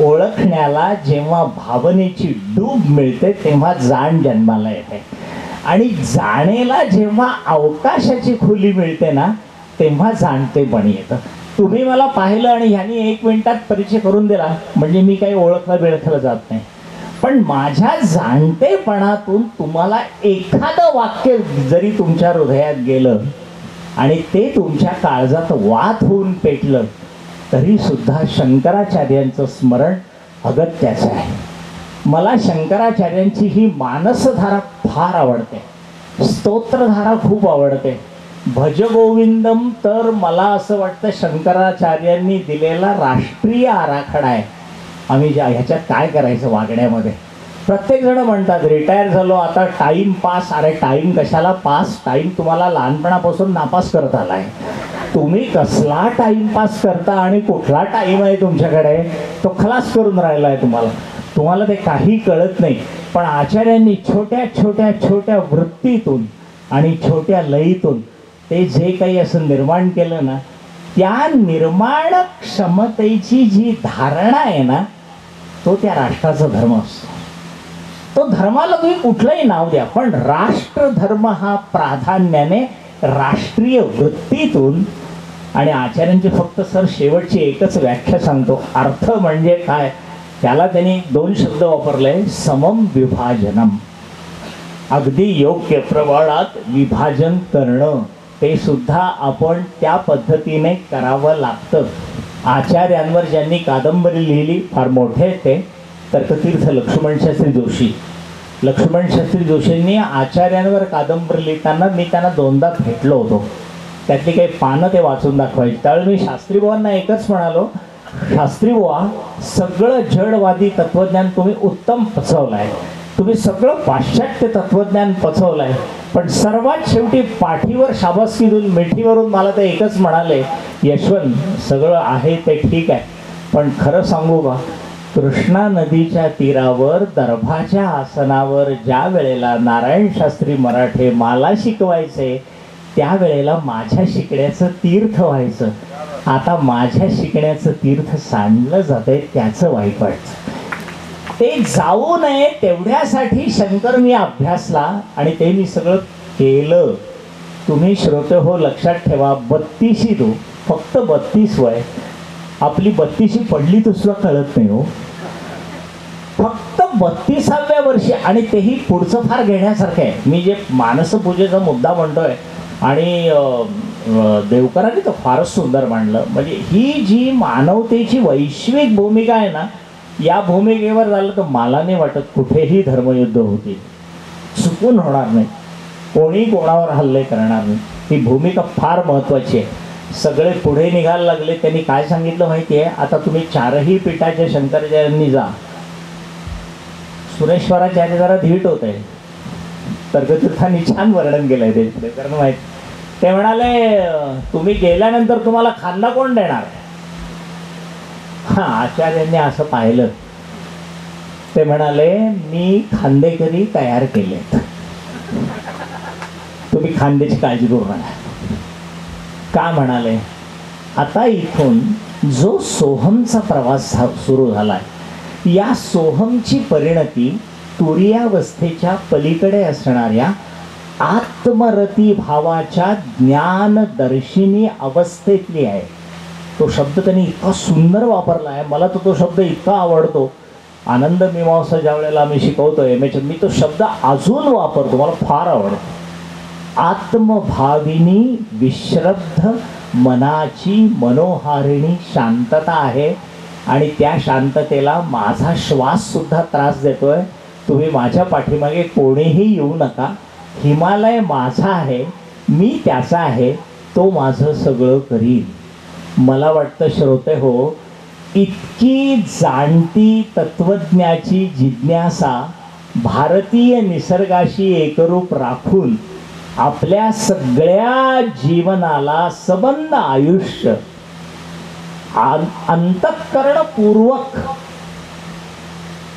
ओळखण्याला जेव्हा भावनेची डूब मिळते तेव्हा जाण जन्माला येते आणि जाणेला जेव्हा अवकाशाची खुली मिळते ना तेव्हा जाणतेपण येतं. तुम्ही मला पाहिलं आणि ह्यांनी 1 मिनिटात परिचय करून दिला म्हणजे मी काही ओळखलं बिळखलं जात नाही, पण माझ्या जाणतेपणातून तुम्हाला एखादं वाक्य जरी तुमच्या हृदयात गेलं आणि ते तुमच्या काळजात वात होऊन पेटलं तरी सुद्धा शंकराचार्यांचं स्मरण अगत्याचं आहे. मला शंकराचार्यांची ही मानसधारा फार आवडते, स्तोत्रधारा खूप आवडते. भजगोविंदम तर मला असं वाटतं शंकराचार्यांनी दिलेला राष्ट्रीय आराखडा आहे. आम्ही ह्याच्यात काय करायचं वागण्यामध्ये. प्रत्येकजण म्हणतात रिटायर झालो आता टाईम पास. अरे टाईम कशाला पास, टाईम तुम्हाला लहानपणापासून नापास करत आलाय. तुम्ही कसला टाईमपास करता आणि कुठला टाईम आहे तुमच्याकडे तो खलास करून राहिला आहे तुम्हाला ते काही कळत नाही. पण आचार्यांनी छोट्या छोट्या छोट्या वृत्तीतून आणि छोट्या लयीतून ते जे काही असं निर्माण केलं ना, त्या निर्माण क्षमतेची जी धारणा आहे ना तो त्या राष्ट्राचा धर्म असतो. तो धर्माला तुम्ही कुठलंही नाव द्या, पण राष्ट्रधर्म हा प्राधान्याने राष्ट्रीय वृत्तीतून. आणि आचार्यांची फक्त सर शेवटची एकच व्याख्या सांगतो, अर्थ म्हणजे काय त्याला त्यांनी 2 शब्द वापरले, समम विभाजनम. अगदी योग्य प्रमाणात विभाजन करणं, ते सुद्धा आपण त्या पद्धतीने करावं लागतं. आचार्यांवर ज्यांनी कादंबरी लिहिली फार मोठे आहेत ते, तर्कतीर्थ लक्ष्मण शास्त्री जोशी. लक्ष्मण शास्त्री जोशींनी आचार्यांवर कादंबरी लिहिताना मी त्यांना 2दा भेटलो होतो. त्यातली काही पानं ते वाचून दाखवायची. त्यावेळी मी शास्त्री बुवांना एकच म्हणालो, शास्त्री बुवा, सगळं जडवादी तत्त्वज्ञान तुम्ही उत्तम पचवलं आहे, तुम्ही सगळं पाश्चात्य तत्त्वज्ञान पचवलं आहे, पण सर्वात शेवटी पाठीवर शाबासकी देऊन मिठीवरून मला ते एकच म्हणाले, यशवंत सगळं आहे ते ठीक आहे, पण खरं सांगू का, कृष्णा नदीच्या तीरावर दर्भाच्या आसनावर ज्या वेळेला नारायण शास्त्री मराठे मला शिकवायचे त्यावेळेला माझ्या शिकण्याचं तीर्थ व्हायचं. आता माझ्या शिकण्याचं तीर्थ सांडलं जातंय, त्याचं वाईट वाटतं. ते जाऊ नये तेवढ्यासाठी शंकर मी अभ्यासला आणि ते मी सगळं केलं. तुम्ही श्रोते हो लक्षात ठेवा, 32 तो फक्त 32 वय, आपली 32 पडली तर सुद्धा कळत नाही हो. फक्त 32व्या वर्षी, आणि तेही पुढचं फार घेण्यासारखं आहे. मी जे मानसपूजेचा मुद्दा म्हणतोय आणि देवकरांनी तर फारच सुंदर मांडलं. म्हणजे ही जी मानवतेची वैश्विक भूमिका आहे ना, या भूमिकेवर झालं तर मला नाही वाटत कुठेही धर्मयुद्ध होतील, चुकून होणार नाही, कोणी कोणावर हल्ले करणार नाही. ही भूमिका फार महत्त्वाची आहे. सगळे पुढे निघायला लागले. त्यांनी काय सांगितलं माहिती आहे, आता तुम्ही 4ही पीठाच्या शंकराचार्यांनी जा. सुरेश्वराचार्य जरा धीट होत आहे, तर्कतीर्थांनी छान वर्णन केलं आहे ते, कारण माहीत. ते म्हणाले, तुम्ही गेल्यानंतर तुम्हाला खांदा कोण देणार. हां, आचार्यांनी असं पाहिलं. ते म्हणाले, मी खांदेकरी तयार केलेत, तुम्ही खांद्याची काळजी करू नका. का म्हणाले, आता इथून जो सोहमचा प्रवास सुरू झालाय, या सोहमची परिणती तुरीयावस्थेच्या पलीकडे असणाऱ्या आत्मरती भावाच्या ज्ञानदर्शिनी अवस्थेतली आहे. तो शब्द त्यांनी इतका सुंदर वापरला आहे, मला तो शब्द इतका आवडतो. आनंद मीमांसा ज्या वेळेला आम्ही शिकवतो एमएच, मी तो शब्द अजून वापरतो, मला फार आवडतो. आत्मभाविनी विश्रब्ध मनाची मनोहारिणी शांतता आहे, आणि त्या शांततेला माझा श्वास सुद्धा त्रास देतोय. तुम्ही माझ्या पाठीमागे कोणीही येऊ नका. हिमालय माझा आहे, मी त्याचा आहे, तो माझं सगळं करील. मला वाटतं श्रोते हो, इतकी जाणती तत्वज्ञाची जिज्ञासा भारतीय निसर्गाशी एकरूप राखून आपल्या सगळ्या जीवनाला सबंध आयुष्य अंतःकरणपूर्वक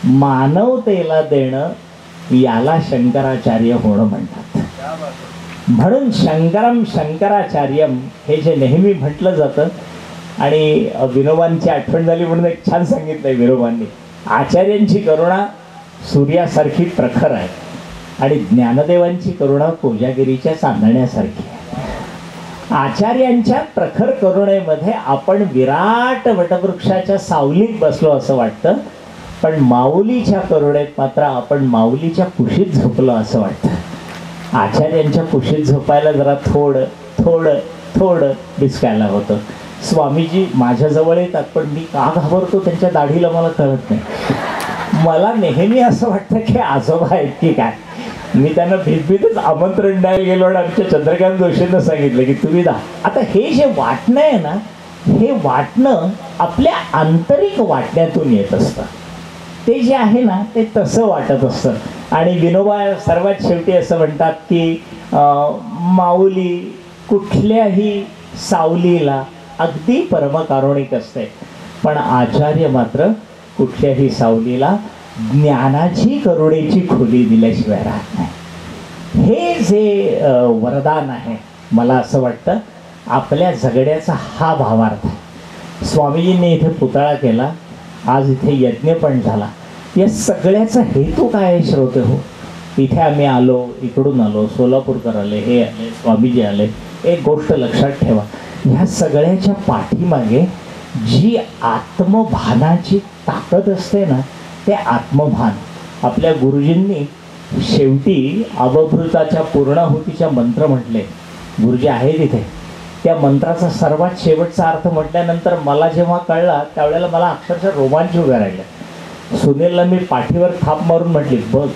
मानवतेला देणं, याला शंकराचार्य होणं म्हणतात. म्हणून शंकरम शंकराचार्यम हे जे नेहमी म्हटलं जातं. आणि विनोबांची आठवण झाली म्हणून एक छान सांगितलंय विनोबांनी, आचार्यांची करुणा सूर्यासारखी प्रखर आहे आणि ज्ञानदेवांची करुणा कोजागिरीच्या चांदण्यासारखी आहे. आचार्यांच्या प्रखर करुणेमध्ये आपण विराट वटवृक्षाच्या सावलीत बसलो असं वाटतं, पण माऊलीच्या करुणेत मात्र आपण माऊलीच्या कुशीत झोपलो असं वाटतं. आचार्यांच्या कुशीत झोपायला जरा थोडं थोडं थोडं डिस्कायला होतं. स्वामीजी माझ्याजवळ येतात, पण मी का घाबरतो त्यांच्या दाढीला मला कळत नाही. मला नेहमी असं वाटतं की आजोबा आहेत की काय. मी त्यांना भीतभीतच आमंत्रण द्यायला गेलो आणि आमच्या चंद्रकांत जोशींना सांगितलं की तुम्ही दा. आता हे जे वाटणं आहे ना, हे वाटणं आपल्या आंतरिक वाटण्यातून येत असतं. ते जे आहे ना ते तसं वाटत असतं. आणि विनोबा सर्वात शेवटी असं म्हणतात की माऊली कुठल्याही सावलीला अगदी परमकारुणिक असते, पण आचार्य मात्र कुठल्याही सावलीला ज्ञानाची करुणेची खोली दिल्याशिवाय राहत नाही. हे जे वरदान आहे, मला असं वाटतं आपल्या जगण्याचा हा भावार्थ आहे. स्वामीजींनी इथे पुतळा केला, आज इथे यज्ञ पण झाला. या सगळ्याचा हेतू काय आहे श्रोते हो? इथे आम्ही आलो, इकडून आलो, सोलापूरकर आले, हे आले, स्वामीजी आले. एक गोष्ट लक्षात ठेवा, ह्या सगळ्याच्या पाठीमागे जी आत्मभानाची ताकद असते ना, ते आत्मभान. आपल्या गुरुजींनी शेवटी अवभृताच्या पूर्णाहुतीच्या मंत्र म्हटले. गुरुजी आहे तिथे. त्या मंत्राचा सर्वात शेवटचा अर्थ म्हटल्यानंतर मला जेव्हा कळला त्यावेळेला मला अक्षरशः रोमांच उभ्या राहिला. सुनीलला मी पाठीवर थाप मारून म्हटली, बघ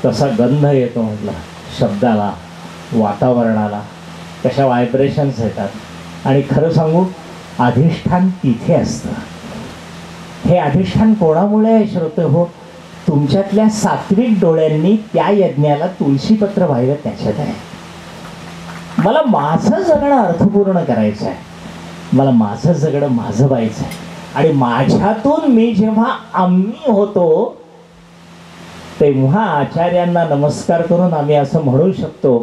कसा गंध येतो म्हटलं शब्दाला, वातावरणाला, कशा व्हायब्रेशन्स येतात. आणि खरं सांगू, अधिष्ठान तिथे असतं. हे अधिष्ठान कोणामुळे आहे श्रोते हो? तुमच्यातल्या सात्विक डोळ्यांनी त्या यज्ञाला तुळशीपत्र वाहिलं त्याच्यात आहे. मला माझं जगणं अर्थपूर्ण करायचं आहे, मला माझं जगणं माझं व्हायचं आहे. आणि माझ्यातून मी जेव्हा आम्ही होतो तेव्हा आचार्यांना नमस्कार करून आम्ही असं म्हणू शकतो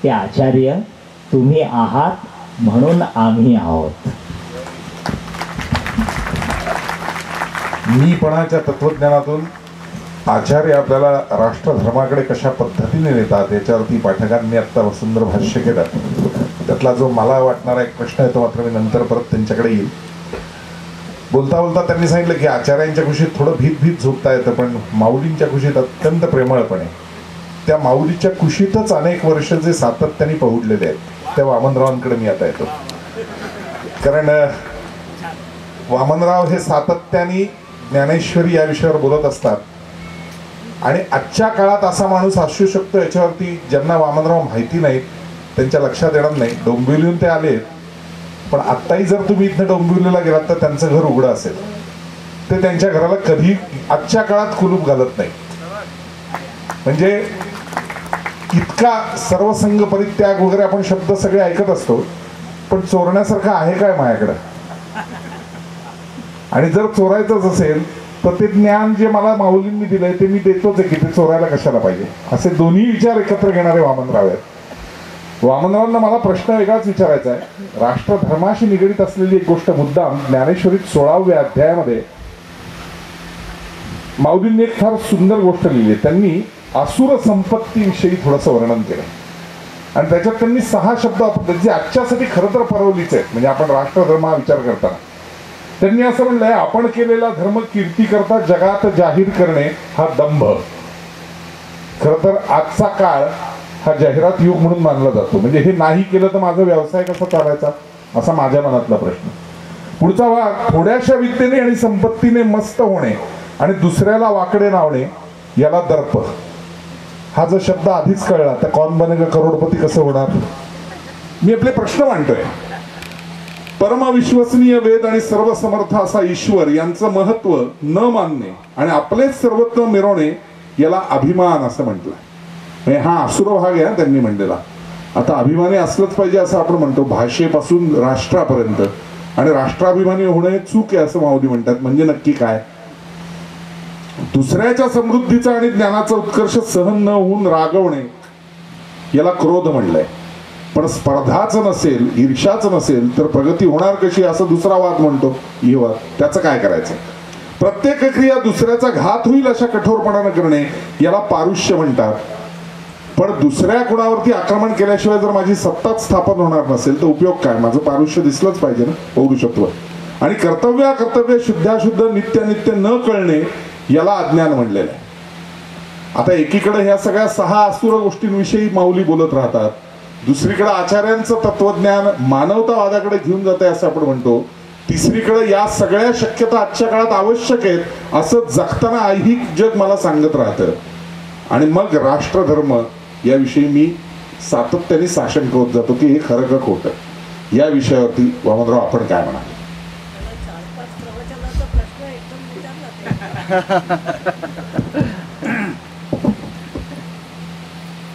की आचार्य तुम्ही आहात म्हणून आम्ही आहोत. मीपणाच्या तत्वज्ञानातून आचार्य आपल्याला राष्ट्रधर्माकडे कशा पद्धतीने नेतात याच्यावरती पाठकांनी आत्ता सुंदर भाष्य केलं. त्यातला जो मला वाटणारा एक प्रश्न आहे तो मात्र मी नंतर परत त्यांच्याकडे येईल. बोलता बोलता त्यांनी सांगितलं की आचार्यांच्या कुशीत थोडं भीत झोपता येतं, पण माऊलींच्या कुशीत अत्यंत प्रेमळपणे. त्या माऊलीच्या कुशीतच अनेक वर्ष जे सातत्याने पहुडलेले आहेत त्या वामनरावांकडे मी आता येतो. कारण वामनराव हे सातत्याने ज्ञानेश्वरी या विषयावर बोलत असतात. आणि आजच्या काळात असा माणूस असू शकतो याच्यावरती ज्यांना वामनराव माहिती नाहीत त्यांच्या लक्षात येणार नाही. डोंबिवलीहून ते आलेत, पण आत्ताही जर तुम्ही इथनं डोंबिवलीला गेलात तर त्यांचं घर उघडं असेल. ते त्यांच्या घराला कधी आजच्या काळात कुलूप घालत नाही. म्हणजे इतका सर्वसंग परित्याग वगैरे आपण शब्द सगळे ऐकत असतो, पण चोरण्यासारखं आहे काय माझ्याकडं? आणि जर चोरायचंच असेल तर ते ज्ञान जे मला माऊलींनी दिलंय ते मी देतोच आहे की ते चोरायला कशाला पाहिजे. असे दोन्ही विचार एकत्र घेणारे वामनराव आहेत. वामनरावांना मला प्रश्न वेगळाच विचारायचा आहे. राष्ट्रधर्माशी निगडीत असलेली एक गोष्ट मुद्दाम ज्ञानेश्वरीत 16व्या अध्यायामध्ये माऊलींनी एक फार सुंदर गोष्ट लिहिली. त्यांनी असुर संपत्तीविषयी थोडंसं वर्णन केलं आणि त्याच्यात त्यांनी 6 शब्द वापरले जे आजच्यासाठी खरं तर परवलीच आहेत. म्हणजे आपण राष्ट्रधर्म हा विचार करताना त्यांनी असं म्हणलंय, आपण केलेला धर्म कीर्ती करता जगात जाहीर करणे हा दंभ. खरं तर आजचा काळ हा जाहिरात युग म्हणून मानला जातो. म्हणजे हे नाही केलं तर माझा व्यवसाय कसा चालायचा असा माझ्या मनातला प्रश्न. पुढचा भाग, थोड्याशा विद्येने आणि संपत्तीने मस्त होणे आणि दुसऱ्याला वाकडे नावणे याला दर्प. हा जो शब्द आधीच कळला तर कौन बनेगा करोडपती कसं होणार. मी आपले प्रश्न मांडतोय. परमविश्वसनीय वेद आणि सर्वसमर्थ असा ईश्वर यांचं महत्व न मानणे आणि आपलेच सर्वत्व मिरवणे याला अभिमान असं म्हटलंय. हा असुर भाग आहे त्यांनी म्हणलेला. आता अभिमानी असलंच पाहिजे असं आपण म्हणतो भाषेपासून राष्ट्रापर्यंत, आणि राष्ट्राभिमानी होणं हे चूक आहे असं माऊली म्हणतात. म्हणजे नक्की काय? दुसऱ्याच्या समृद्धीचा आणि ज्ञानाचा उत्कर्ष सहन न होऊन रागवणे याला क्रोध म्हणलंय. पण स्पर्धाच नसेल, ईर्ष्याच नसेल तर प्रगती होणार कशी असं दुसरा वाद म्हणतो युवा. त्याचं काय करायचं? प्रत्येक क्रिया दुसऱ्याचा घात होईल अशा कठोरपणानं करणे याला पारुष्य म्हणतात. पण दुसऱ्या कुणावरती आक्रमण केल्याशिवाय जर माझी सत्ताच स्थापन होणार नसेल तर उपयोग काय? माझं पारुष्य दिसलंच पाहिजे ना, पौरुषत्व. आणि कर्तव्य शुद्धाशुद्ध नित्य न कळणे याला अज्ञान म्हणलेलं आहे. आता एकीकडे ह्या सगळ्या 6 असुर गोष्टींविषयी माऊली बोलत राहतात, दुसरीकडे आचार्यांचं तत्वज्ञान मानवतावादाकडे घेऊन जात आहे असं आपण म्हणतो, तिसरीकडे या सगळ्या शक्यता आजच्या काळात आवश्यक आहेत असं जगताना ऐहिक जग मला सांगत राहतं. आणि मग राष्ट्रधर्म याविषयी मी सातत्याने साशंक होत जातो की हे खरं का खोटं. या विषयावरती वामनराव आपण काय म्हणाल?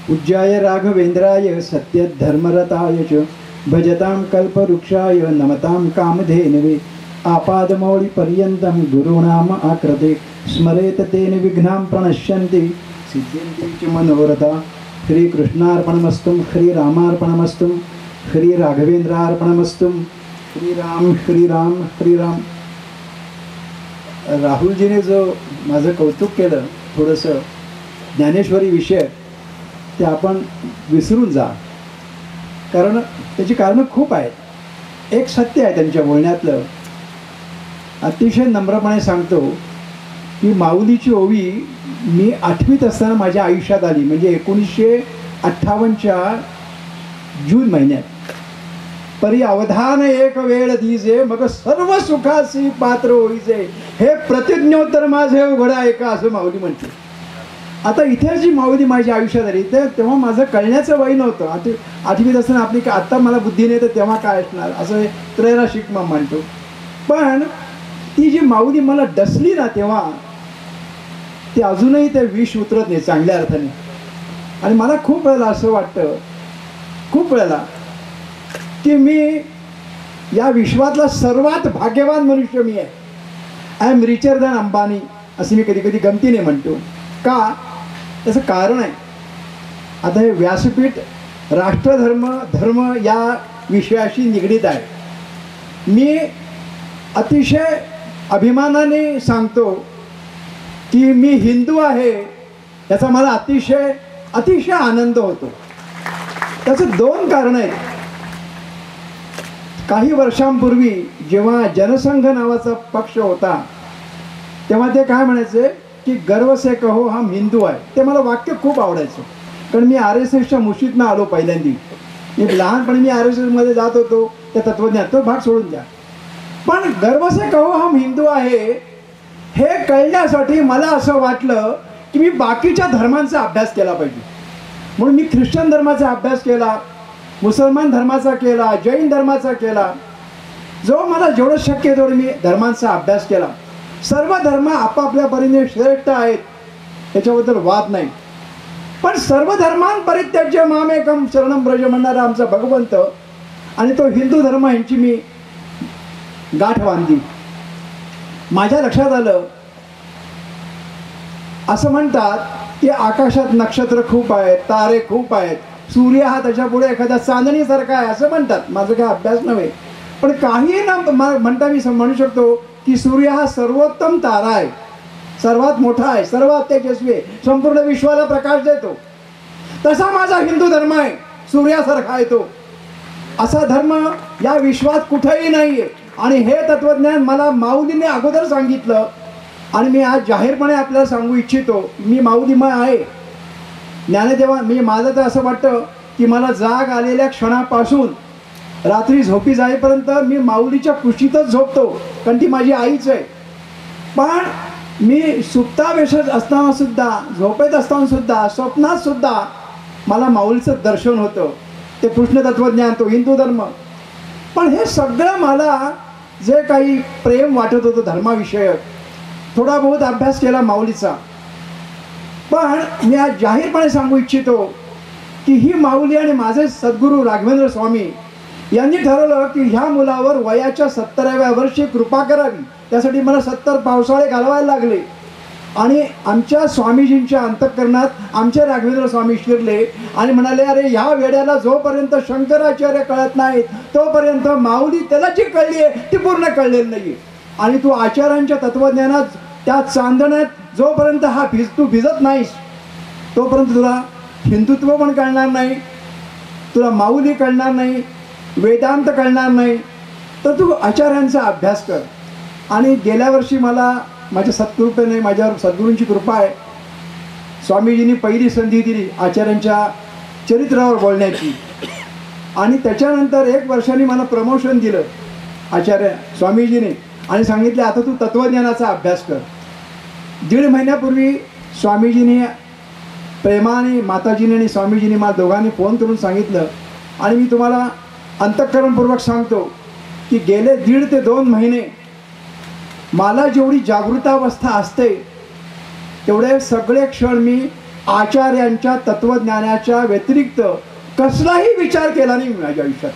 पूज्याय राघवेंद्राय सत्यधर्मरताय च भजतां कल्पवृक्षाय नमतां कामधेनवे आपादमौलिपर्यन्तं गुरूणाम आकृते स्मरेत तेन विघ्नां प्रणश्यन्ति सिद्ध्यन्ति च मनोरथा. श्रीकृष्णार्पणमस्तु, श्रीरामार्पणमस्तु, श्रीराघवेंद्रार्पणमस्तु. श्रीराम श्रीराम श्रीराम. राहुलजीने जो माझं कौतुक केलं थोडंसं ज्ञानेश्वरी विषय, ते आपण विसरून जा, कारण त्याची कारणं खूप आहेत. एक सत्य आहे त्यांच्या बोलण्यातलं, अतिशय नम्रपणे सांगतो की माऊलीची ओवी मी 8वीत असताना माझ्या आयुष्यात आली, म्हणजे 1958च्या जून महिन्यात. परी अवधान एक वेळ दीजे मग सर्व सुखासी पात्र होईजे, हे प्रतिज्ञोत्तर माझे उघडा ऐका, असं माऊली म्हणते. आता इथे जी माऊली माझ्या आयुष्यात आली तेव्हा माझं कळण्याचं वय नव्हतं. 8वीत असताना आपली आता मला बुद्धी नाही तर तेव्हा काय असणार, असं त्रैराशिक म्हणतो. पण ती जी माऊली मला डसली ना तेव्हा, ते अजूनही ते विष उतरत नाही चांगल्या अर्थाने. आणि मला खूप वेळेला असं वाटतं, खूप वेळेला, की मी या विश्वातला सर्वात भाग्यवान मनुष्य मी आहे. I am richer than Ambani, असं मी कधी कधी गमतीने म्हणतो. का? त्याचं कारण आहे, आता हे व्यासपीठ राष्ट्रधर्म या विषयाशी निगडीत आहे. मी अतिशय अभिमानाने सांगतो की मी हिंदू आहे, याचा मला अतिशय आनंद होतो. त्याचं 2 कारणं आहेत. काही वर्षांपूर्वी जेव्हा जनसंघ नावाचा पक्ष होता तेव्हा ते काय म्हणायचे की गर्व से कहो हम हिंदू आहे. ते मला वाक्य खूप आवडायचं, कारण मी RSSच्या मुशीतनं आलो पहिल्यांदी. मी लहानपणी मी RSSमध्ये जात होतो, त्या तत्वज्ञान तो भाग सोडून द्या. पण गर्व से कहो हम हिंदू आहे हे कळण्यासाठी मला असं वाटलं की मी बाकीच्या धर्मांचा अभ्यास केला पाहिजे. म्हणून मी ख्रिश्चन धर्माचा अभ्यास केला, मुसलमान धर्माचा केला, जैन धर्माचा केला. जो मला जेवढं शक्य आहे तेवढं मी धर्मांचा अभ्यास केला. सर्व धर्म आपापल्या परीने श्रेष्ठ आहेत, याच्याबद्दल वाद नाही. पण सर्व धर्मांपरित्याज्य मामेकम शरणम ब्रज म्हणणारा आमचा भगवंत आणि तो हिंदू धर्म यांची मी गाठ बांधली. माझ्या लक्षात आलं, असं म्हणतात की आकाशात नक्षत्र खूप आहेत, तारे खूप आहेत, सूर्य हा त्याच्यापुढे एखाद्या चांदणीसारखा आहे असं म्हणतात. माझं काय अभ्यास नव्हे, पण काही ना म्हणता मी म्हणू शकतो की सूर्य हा सर्वोत्तम तारा आहे, सर्वात मोठा आहे, सर्वात तेजस्वी आहे, संपूर्ण विश्वाला प्रकाश देतो. तसा माझा हिंदू धर्म आहे, सूर्यासारखा आहे तो. असा धर्म या विश्वात कुठेही नाही आहे. आणि हे तत्वज्ञान मला माऊलीने अगोदर सांगितलं आणि मी आज जाहीरपणे आपल्याला सांगू इच्छितो, मी माऊलीमय आहे. ज्ञानदेवा मी माझं तर असं वाटतं की मला जाग आलेल्या क्षणापासून रात्री झोपी जाईपर्यंत मी माऊलीच्या कुशीतच झोपतो, कारण ती माझी आईच आहे. पण मी सुप्तावेशात असताना सुद्धा, झोपेत असताना सुद्धा, स्वप्नात सुद्धा मला माऊलीचं दर्शन होतं. ते कृष्ण तत्वज्ञान, तो हिंदू धर्म. पण हे सगळं मला जे काही प्रेम वाटत होतं धर्माविषयक, थोडा बहुत अभ्यास केला माऊलीचा. पण मी आज जाहीरपणे सांगू इच्छितो की ही माऊली आणि माझे सद्गुरू राघवेंद्र स्वामी यांनी ठरवलं की ह्या मुलावर वयाच्या 70व्या वर्षी कृपा करावी. त्यासाठी मला 70 पावसाळे घालवायला लागले. आणि आमच्या स्वामीजींच्या अंतःकरणात आमचे राघवेंद्र स्वामी शिरले आणि म्हणाले, अरे ह्या वेड्याला जोपर्यंत शंकराचार्य कळत नाहीत तोपर्यंत माऊली त्याला जी कळली आहे ती पूर्ण कळलेली नाही. आणि तू आचार्यांच्या तत्वज्ञानात, त्या चांदण्यात जोपर्यंत तू भिजत नाहीस तोपर्यंत तुला हिंदुत्व पण कळणार नाही, तुला माऊली कळणार नाही, वेदांत कळणार नाही. तर तू आचार्यांचा अभ्यास कर. आणि गेल्या वर्षी मला माझ्या सत्कृपेने, माझ्यावर सद्गुरूंची कृपा आहे, स्वामीजींनी पहिली संधी दिली आचार्यांच्या चरित्रावर बोलण्याची. आणि त्याच्यानंतर 1 वर्षांनी मला प्रमोशन दिलं आचार्य स्वामीजीने आणि सांगितले, आता तू तत्वज्ञानाचा अभ्यास कर. 1.5 महिन्यापूर्वी स्वामीजींनी प्रेमाने, माताजीने आणि स्वामीजींनी मला दोघांनी फोन करून सांगितलं. आणि मी तुम्हाला अंतःकरणपूर्वक सांगतो की गेले 1.5 ते 2 महिने मला जेवढी जागृतावस्था असते तेवढे सगळे क्षण मी आचार्यांच्या तत्वज्ञानाच्या व्यतिरिक्त कसलाही विचार केला नाही माझ्या आयुष्यात.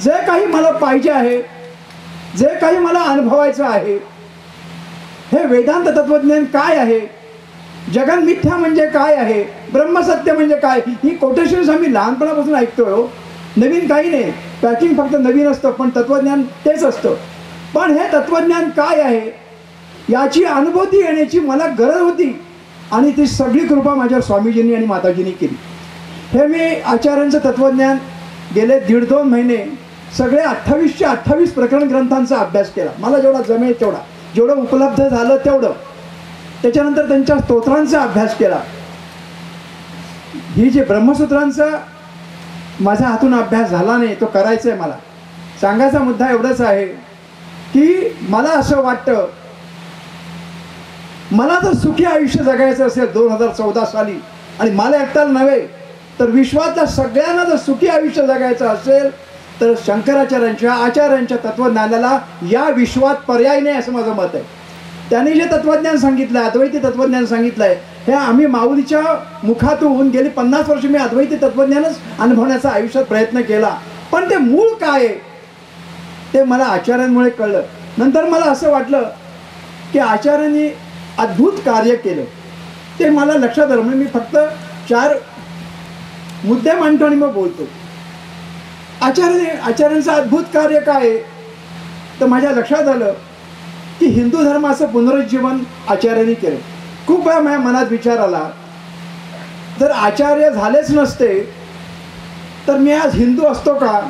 जे काही मला पाहिजे आहे, जे काही मला अनुभवायचं आहे, हे वेदांत तत्वज्ञान काय आहे, जगन मिथ्या म्हणजे काय आहे, ब्रह्मसत्य म्हणजे काय, ही कोटेशन्स आम्ही लहानपणापासून ऐकतोय. नवीन काही नाही, पॅकिंग फक्त नवीन असतं पण तत्वज्ञान तेच असतं. पण हे तत्वज्ञान काय आहे याची अनुभूती येण्याची मला गरज होती आणि ती सगळी कृपा माझ्या स्वामीजींनी आणि माताजींनी केली. हे मी आचार्यांचं तत्त्वज्ञान गेले 1.5-2 महिने सगळे 28चे 28 प्रकरण ग्रंथांचा अभ्यास केला. मला जेवढा जमेल तेवढा, जेवढं उपलब्ध झालं तेवढं. त्याच्यानंतर त्यांच्या स्तोत्रांचा अभ्यास केला. ही जे ब्रह्मसूत्रांचा माझ्या हातून अभ्यास झाला नाही, तो करायचा आहे मला. सांगायचा मुद्दा एवढाच आहे की मला असं वाटतं, मला जर सुखी आयुष्य जगायचं असेल 2014 साली, आणि मला एकट्याला नव्हे तर विश्वातल्या सगळ्यांना जर सुखी आयुष्य जगायचं असेल तर शंकराचार्यांच्या आचार्यांच्या तत्त्वज्ञानाला या विश्वात पर्याय नाही असं माझं मत आहे. त्यांनी जे तत्त्वज्ञान सांगितलं, अद्वैती तत्त्वज्ञान सांगितलं आहे, हे आम्ही माऊलीच्या मुखातून गेली 50 वर्ष मी अद्वैती तत्त्वज्ञानच अनुभवण्याचा आयुष्यात प्रयत्न केला. पण ते मूळ काय आहे ते मला आचार्यांमुळे कळलं. नंतर मला असं वाटलं की आचार्यांनी अद्भुत कार्य केलं, ते मला लक्षात आलं. म्हणजे मी फक्त 4 मुद्दे मांडतो आणि मग बोलतो. आचार्यांचं अद्भुत कार्य काय आहे तर माझ्या लक्षात आलं की हिंदू धर्माचं पुनरुज्जीवन आचार्यांनी केलं. खूप वेळा माझ्या मनात विचार आला, जर आचार्य झालेच नसते तर मी आज हिंदू असतो का,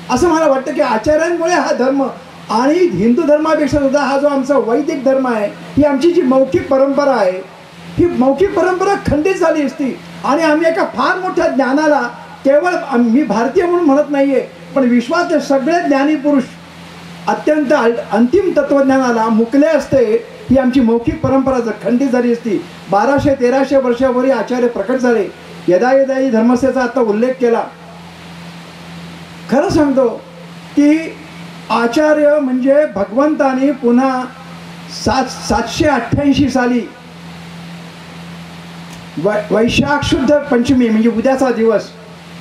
असं मला वाटतं. की आचार्यांमुळे हा धर्म, आणि हिंदू धर्मापेक्षा सुद्धा हा जो आमचा वैदिक धर्म आहे, ही आमची जी मौखिक परंपरा आहे, ही मौखिक परंपरा खंडित झाली असती आणि आम्ही एका फार मोठ्या ज्ञानाला, केवळ मी भारतीय म्हणून म्हणत नाही आहे, पण विश्वातले सगळे ज्ञानी पुरुष अत्यंत अंतिम तत्त्वज्ञानाला मुकले असते. ही आमची मौखिक परंपरा जर खंडित झाली असती. 1200-1300 वर्षावरी आचार्य प्रकट झाले. यदा यदाई धर्मस्याचा आता उल्लेख केला. खरं सांगतो की आचार्य म्हणजे भगवंताने पुन्हा 788 साली वैशाख शुद्ध पंचमी म्हणजे उद्याचा दिवस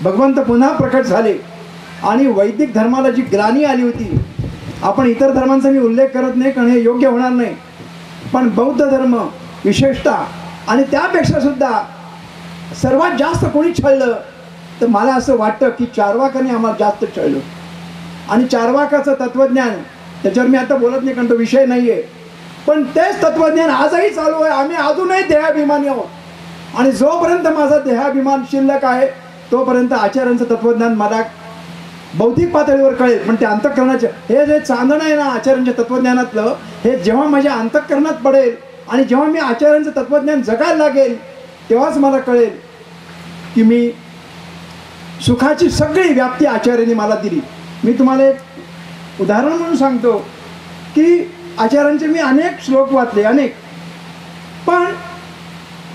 भगवंत पुन्हा प्रकट झाले आणि वैदिक धर्माला जी ग्लानी आली होती, आपण इतर धर्मांचा मी उल्लेख करत नाही कारण हे योग्य होणार नाही, पण बौद्ध धर्म विशेषतः, आणि त्यापेक्षा सुद्धा सर्वात जास्त कोणी छळलं तर मला असं वाटतं की चार्वाकांनी आम्हाला जास्त छळलं. आणि चार्वाकाचं तत्त्वज्ञान, त्याच्यावर मी आता बोलत नाही कारण तो विषय नाही आहे, पण तेच तत्त्वज्ञान आजही चालू आहे. आम्ही अजूनही देहाभिमानी आहोत आणि जोपर्यंत माझा देहाभिमान शिल्लक आहे तोपर्यंत आचार्यांचं तत्त्वज्ञान मला बौद्धिक पातळीवर कळेल. पण ते अंतःकरणाचे हे जे चांदणं आहे ना आचार्यांच्या तत्त्वज्ञानातलं, हे जेव्हा माझ्या अंतःकरणात पडेल आणि जेव्हा मी आचार्यांचं तत्त्वज्ञान जगायला लागेल तेव्हाच मला कळेल की मी सुखाची सगळी व्याप्ती आचार्यांनी मला दिली. मी तुम्हाला एक उदाहरण म्हणून सांगतो की आचार्यांचे मी अनेक श्लोक वाचले, अनेक, पण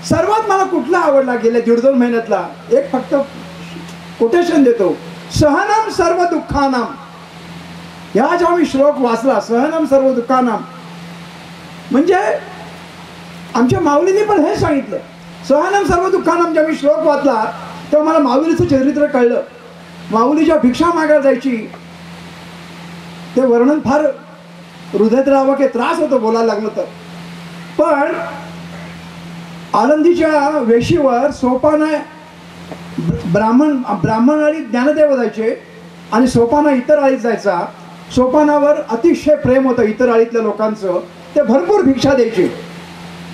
सर्वात मला कुठला आवडला गेल्या 1.5-2 महिन्यातला एक फक्त कोटेशन देतो. सहनम सर्व दुःखानाम. ह्या जेव्हा मी श्लोक वाचला, सहनम सर्व दुःखानाम, म्हणजे आमच्या माऊलीने पण हे सांगितलं. सहनम सर्व दुःखानाम जेव्हा मी श्लोक वाचला तेव्हा मला माऊलीचं चरित्र कळलं. माऊली जेव्हा भिक्षा मागायला जायची ते वर्णन फार हृदयद्रावक आहे, त्रास होतो बोलायला लागलं तर. पण आळंदीच्या वेशीवर सोपाना ब्राह्मण आळी ज्ञानदेव जायचे आणि सोपाना इतर आळीत जायचा. सोपानावर अतिशय प्रेम होतं इतर आळीतल्या लोकांचं, ते भरपूर भिक्षा द्यायचे.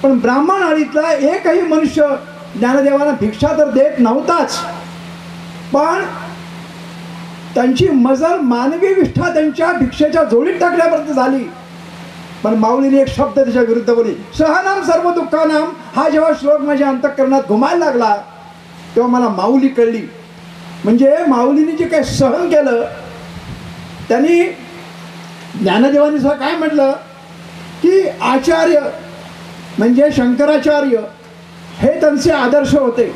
पण ब्राह्मण आळीतला एकही मनुष्य ज्ञानदेवांना भिक्षा तर देत नव्हताच, पण त्यांची मजल मानवी विष्ठा त्यांच्या भिक्षेच्या जोडीत टाकल्यापर्यंत झाली. पण माऊलीने एक शब्द त्याच्या विरुद्ध बोलली, सहनाम सर्व दुःखानाम. हा जेव्हा श्लोक माझ्या अंतःकरणात घुमायला लागला तेव्हा मला माऊली कळली. म्हणजे माऊलीने जे काही सहन केलं, त्यांनी ज्ञानदेवांनी सुद्धा काय म्हटलं की आचार्य म्हणजे शंकराचार्य हे त्यांचे आदर्श होते.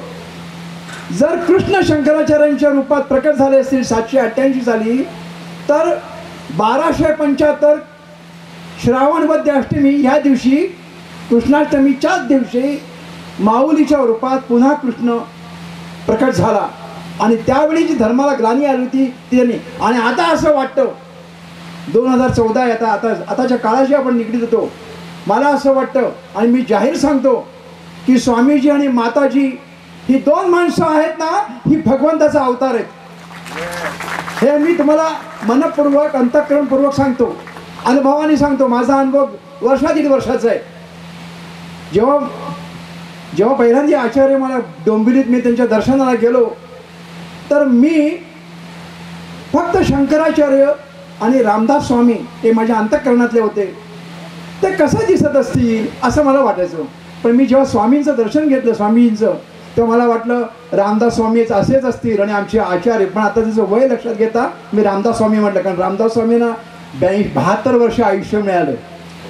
जर कृष्ण शंकराचार्यांच्या रूपात प्रकट झाले असतील 788 साली, तर 1275 श्रावण वद्य अष्टमी ह्या दिवशी, कृष्णाष्टमीच्याच दिवशी माऊलीच्या रूपात पुन्हा कृष्ण प्रकट झाला आणि त्यावेळी जी धर्माला ग्लानी आली होती त्यांनी. आणि आता असं वाटतं 2014 आताच्या काळाशी आपण निगडीत होतो. मला असं वाटतं आणि मी जाहीर सांगतो की स्वामीजी आणि माताजी ही 2 माणसं आहेत ना, ही भगवंताचा अवतार आहेत. हे मी तुम्हाला मनपूर्वक अंतःकरणपूर्वक सांगतो, अनुभवाने सांगतो. माझा अनुभव दीड वर्षाचा आहे. जेव्हा पहिल्यांदा आचार्य मला डोंबिवलीत मी त्यांच्या दर्शनाला गेलो तर मी फक्त शंकराचार्य आणि रामदास स्वामी हे माझ्या अंतःकरणातले होते. ते कसं दिसत असतील असं मला वाटायचं. पण मी जेव्हा स्वामींचं दर्शन घेतलं स्वामींचं तेव्हा मला वाटलं रामदास स्वामीच असेच असतील आणि आमचे आचार्य. पण आता तिचं वय लक्षात घेता मी रामदास स्वामी म्हटलं, कारण रामदास स्वामींना 72 वर्ष आयुष्य मिळालं.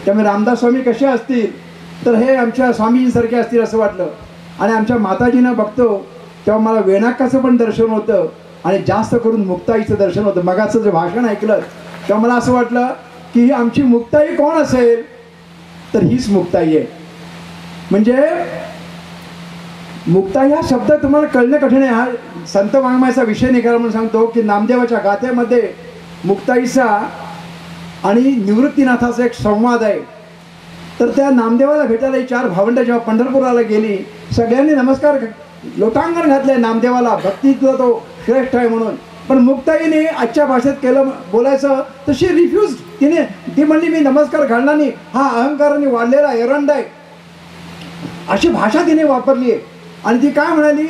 त्यामुळे रामदास स्वामी कसे असतील तर हे आमच्या स्वामींसारखे असतील असं वाटलं. आणि आमच्या माताजींना बघतो तेव्हा मला वेणाकाचं पण दर्शन होतं आणि जास्त करून मुक्ताईचं दर्शन होतं. मगाचं जे भाषण ऐकलं तेव्हा मला असं वाटलं की ही आमची मुक्ताई कोण असेल तर हीच मुक्ताई आहे. म्हणजे मुक्ताई हा शब्द तुम्हाला कळणं कठीण आहे. हा संत वाङ्मयाचा विषय निघाला म्हणून सांगतो की नामदेवाच्या गाथेमध्ये मुक्ताईचा आणि निवृत्तीनाथाचा एक संवाद आहे. तर त्या नामदेवाला भेटायला 4 भावंड जेव्हा पंढरपुराला गेली सगळ्यांनी नमस्कार लोटांगण घातले नामदेवाला, भक्तीतला तो श्रेष्ठ आहे म्हणून. पण मुक्ताईने आजच्या भाषेत केलं बोलायचं तर शी रिफ्यूज. ती म्हणली मी नमस्कार घालणार नाही, हा अहंकाराने वाढलेला एरंड आहे अशी भाषा तिने वापरली आहे. आणि ती काय म्हणाली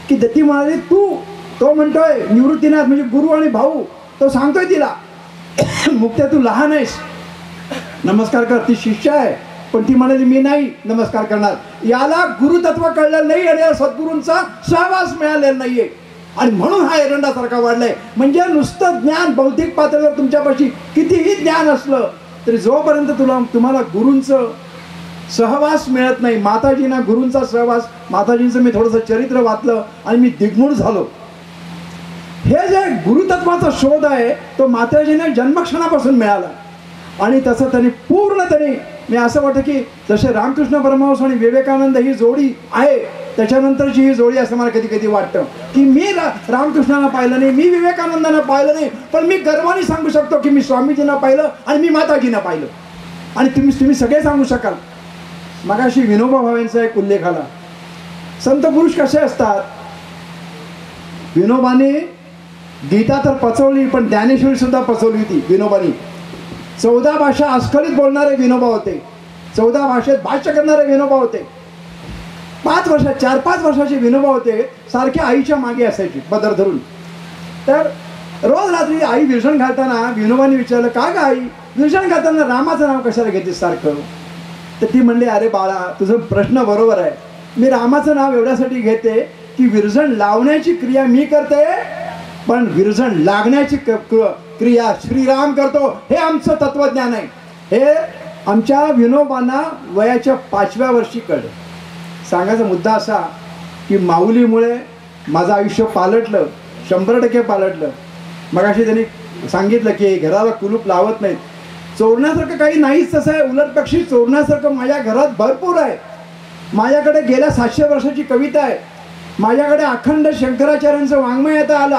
की ती म्हणाली तो म्हणतोय निवृत्तीनाथ म्हणजे गुरु आणि भाऊ तो सांगतोय तिला मुक्त्या तू लहान आहेस नमस्कार कर. ती शिष्य आहे पण ती म्हणाली मी नाही नमस्कार करणार. याला गुरुतत्व कळलेलं नाही आणि सद्गुरूंचा सहवास मिळालेला नाहीये आणि म्हणून हा एरंडासारखा वाढलाय. म्हणजे नुसतं ज्ञान बौद्धिक पातळीवर तुमच्यापाशी कितीही ज्ञान असलं तरी जोपर्यंत तुम्हाला गुरूंचं सहवास मिळत नाही. माताजींना गुरूंचा सहवास, माताजींचं मी थोडंसं चरित्र वाचलं आणि मी दिग्मूढ झालो. हे जे गुरुतत्वाचा शोध आहे तो माताजींना जन्मक्षणापासून मिळाला आणि तसं त्यांनी पूर्ण मी असं वाटतं की जसे रामकृष्ण परमहंस आणि विवेकानंद ही जोडी आहे त्याच्यानंतरची ही जोडी असं मला कधी कधी वाटतं की मी रामकृष्णांना पाहिलं नाही, मी विवेकानंदांना पाहिलं नाही, पण मी गर्वाने सांगू शकतो की मी स्वामीजींना पाहिलं आणि मी माताजींना पाहिलं. आणि तुम्ही सगळे सांगू शकाल. मगाशी विनोबा भावेंचा एक उल्लेख आला. संत पुरुष कसे असतात. विनोबाने गीता तर पचवली पण ज्ञानेश्वरी सुद्धा पचवली होती विनोबानी. 14 भाषा अस्खलित बोलणारे विनोबा होते, 14 भाषेत भाष्य करणारे विनोबा होते. 4-5 वर्षाचे विनोबा होते. सारखे आईच्या मागे असायचे पदर धरून. तर रोज रात्री आई विरजण घालताना विनोबाने विचारलं का ग आई विरजण घालताना रामाचं नाव कशाला घेतेस सारखं. तर ती म्हणली अरे बाळा तुझं प्रश्न बरोबर आहे. मी रामाचं नाव एवढ्यासाठी घेते की विरजण लावण्याची क्रिया मी करते पण विरजण लागण्याची क्रिया श्रीराम करतो. हे आमचं तत्वज्ञान आहे. हे आमच्या विनोबांना वयाच्या 5व्या वर्षी कळलं. सांगायचा मुद्दा असा की माऊलीमुळे माझं आयुष्य पालटलं, 100% पालटलं. मगाशी त्यांनी सांगितलं की घराला कुलूप लावत नाहीत. चोरण्यासारखं काही नाहीच तसं आहे. उलटपक्षी चोरण्यासारखं माझ्या घरात भरपूर आहे. माझ्याकडे गेल्या 700 वर्षाची कविता आहे. माझ्याकडे अखंड शंकराचार्यांचं वाङ्मय आता आलं.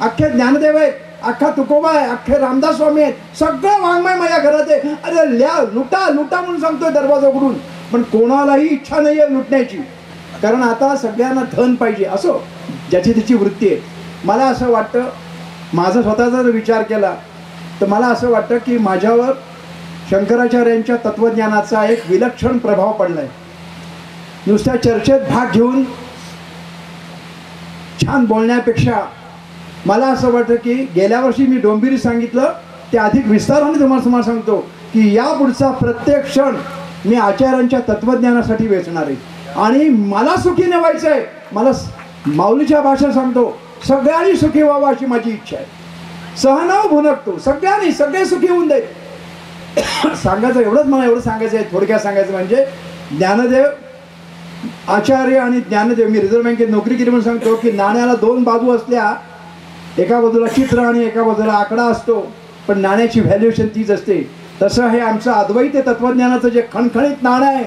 अख्खे ज्ञानदेव आहेत, अख्खा तुकोबा आहे, अख्खे रामदास स्वामी आहेत. सगळं वाङ्मय माझ्या घरात आहे. अरे लुटा म्हणून सांगतोय दरवाजा उघडून. पण कोणालाही इच्छा नाही आहे लुटण्याची, कारण आता सगळ्यांना धन पाहिजे. असो ज्याची त्याची वृत्ती आहे. मला असं वाटतं माझा स्वतःचा जर विचार केला तर मला असं वाटतं की माझ्यावर शंकराचार्यांच्या तत्त्वज्ञानाचा एक विलक्षण प्रभाव पडला आहे. नुसत्या चर्चेत भाग घेऊन छान बोलण्यापेक्षा मला असं वाटतं की गेल्या वर्षी मी डोंबिवली सांगितलं ते अधिक विस्ताराने तुम्हाला सांगतो की यापुढचा प्रत्येक क्षण मी आचार्यांच्या तत्त्वज्ञानासाठी वेचणार आहे. आणि मला सुखी न व्हायचं आहे. मला माऊलीच्या भाषेत सांगतो सगळ्यांनी सुखी व्हावं अशी माझी इच्छा आहे. सहनाव भुनकतो सगळे सुखी होऊन देत. सांगायचं एवढं सांगायचं आहे. थोडक्यात सांगायचं म्हणजे ज्ञानदेव आचार्य आणि ज्ञानदेव. मी रिझर्व्ह बँकेत नोकरी केली म्हणून सांगतो की नाण्याला 2 बाजू असल्या, एका बाजूला चित्र आणि एका बाजूला आकडा असतो, पण नाण्याची व्हॅल्युएशन तीच असते. तसं हे आमचं अद्वैत तत्त्वज्ञानाचं जे खणखणीत नाणं आहे,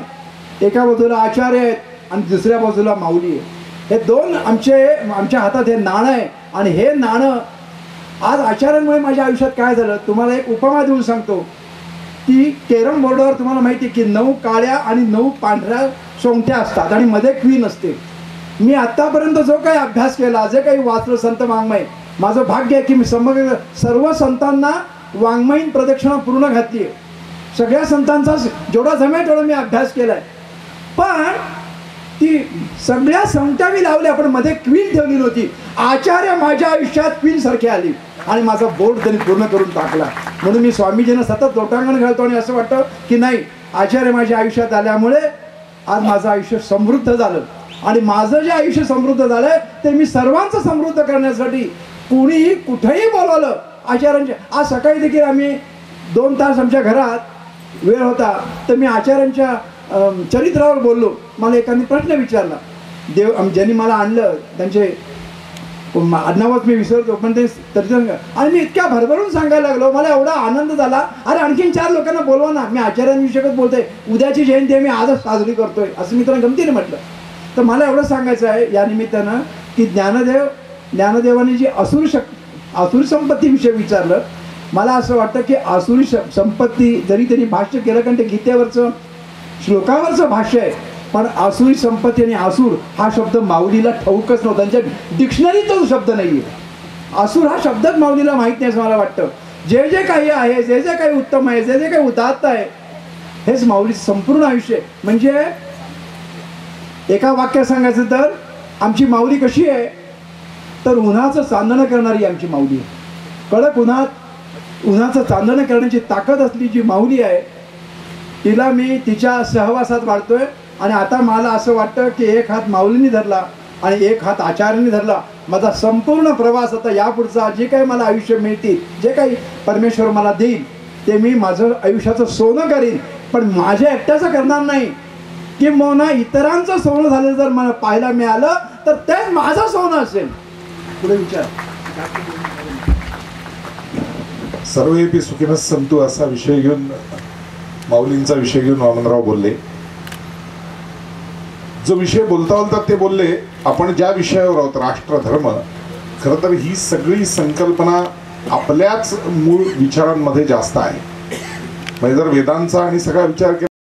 एका बाजूला आचार्य आहेत आणि दुसऱ्या बाजूला माऊली आहे. हे 2 आमच्या हातात हे नाणं आहे. आणि हे नाणं आज आचार्यांमुळे माझ्या आयुष्यात काय झालं तुम्हाला एक उपमा देऊन सांगतो की कॅरम बोर्डवर तुम्हाला माहिती आहे की 9 काळ्या आणि 9 पांढऱ्या सोंगट्या असतात आणि मध्ये क्वीन असते. मी आत्तापर्यंत जो काही अभ्यास केला, जे काही वाचलं संत वाङ्मय, माझं भाग्य आहे की मी सर्व संतांना वाङ्मयीन प्रदक्षिणा पूर्ण घातली आहे. सगळ्या संतांचा जेवढा जमेल तेवढा मी अभ्यास केलाय. पण ती सगळ्या संगत्या मी लावल्या, पण मध्ये क्वीन ठेवली नव्हती. आचार्य माझ्या आयुष्यात क्वीन सारखी आली आणि माझा बोर्ड त्यांनी पूर्ण करून टाकला. म्हणून मी स्वामीजींना सतत लोटांगण घालतो आणि असं वाटतं की नाही, आचार्य माझ्या आयुष्यात आल्यामुळे आज माझं आयुष्य समृद्ध झालं. आणि माझं जे आयुष्य समृद्ध झालंय ते मी सर्वांचं समृद्ध करण्यासाठी कुणीही कुठेही बोलवलं आचार्यांच्या. आज सकाळी देखील आम्ही 2 तास आमच्या घरात वेळ होता, तर मी आचार्यांच्या चरित्रावर बोललो. मला एकाने प्रश्न विचारला, ज्यांनी मला आणलं त्यांचे आडनावच मी विसरतो, पण ते चरित्र, आणि मी इतक्या भरभरून सांगायला लागलो. मला एवढा आनंद झाला, अरे आणखीन 4 लोकांना बोलवा ना, मी आचार्यांविषयीच बोलतोय, उद्याची जयंती आहे मी आजच साजरी करतोय असं मी त्यांना गमतीने म्हटलं. तर मला एवढं सांगायचं आहे या निमित्तानं की ज्ञानदेवाने जी आसुरी संपत्तीविषयी विचारलं, मला असं वाटतं की आसुरी संपत्ती जरी त्यांनी भाष्य केलं, कारण ते गीतेवरचं श्लोकावरचं भाष्य आहे, पण आसुरी संपत्ती आणि आसूर हा शब्द माऊलीला ठाऊकच नव्हता, त्यांच्या डिक्शनरीत तो शब्द नाही आहे. आसूर हा शब्दच माऊलीला माहीत नाही असं मला वाटतं. जे जे काही आहे, जे जे काही उत्तम आहे, जे जे काही उदात्त आहे, हेच माऊलीचं संपूर्ण आयुष्य आहे. म्हणजे एका वाक्यात सांगायचं तर आमची माऊली कशी आहे, तर उन्हाचं चांदणं करणारी आमची माऊली आहे. कडक उन्हाचं चांदणं करण्याची ताकद असली जी माऊली आहे, तिला मी तिच्या सहवासात वाढतोय. आणि आता मला असं वाटतं की एक हात माऊलीने धरला आणि एक हात आचार्याने धरला. माझा संपूर्ण प्रवास आता यापुढचा जे काही मला आयुष्य मिळतील, जे काही परमेश्वर मला देईल, ते मी माझं आयुष्याचं सोनं करीन, पण माझ्या एकट्याचं करणार नाही. किंबहुना इतरांचं सोनं झालं जर मला पाहायला मिळालं तर तेच माझं सोनं असेल. पुढे विचार. सर्वेपी सुखिनः सन्तु असा विषय घेऊन, माऊलींचा विषय घेऊन वामनराव बोलले. जो विषय बोलता ते बोलले, आपण ज्या विषयावर आहोत राष्ट्रधर्म, खरं तर ही सगळी संकल्पना आपल्याच मूळ विचारांमध्ये जास्त आहे. म्हणजे जर वेदांचा आणि सगळा विचार केला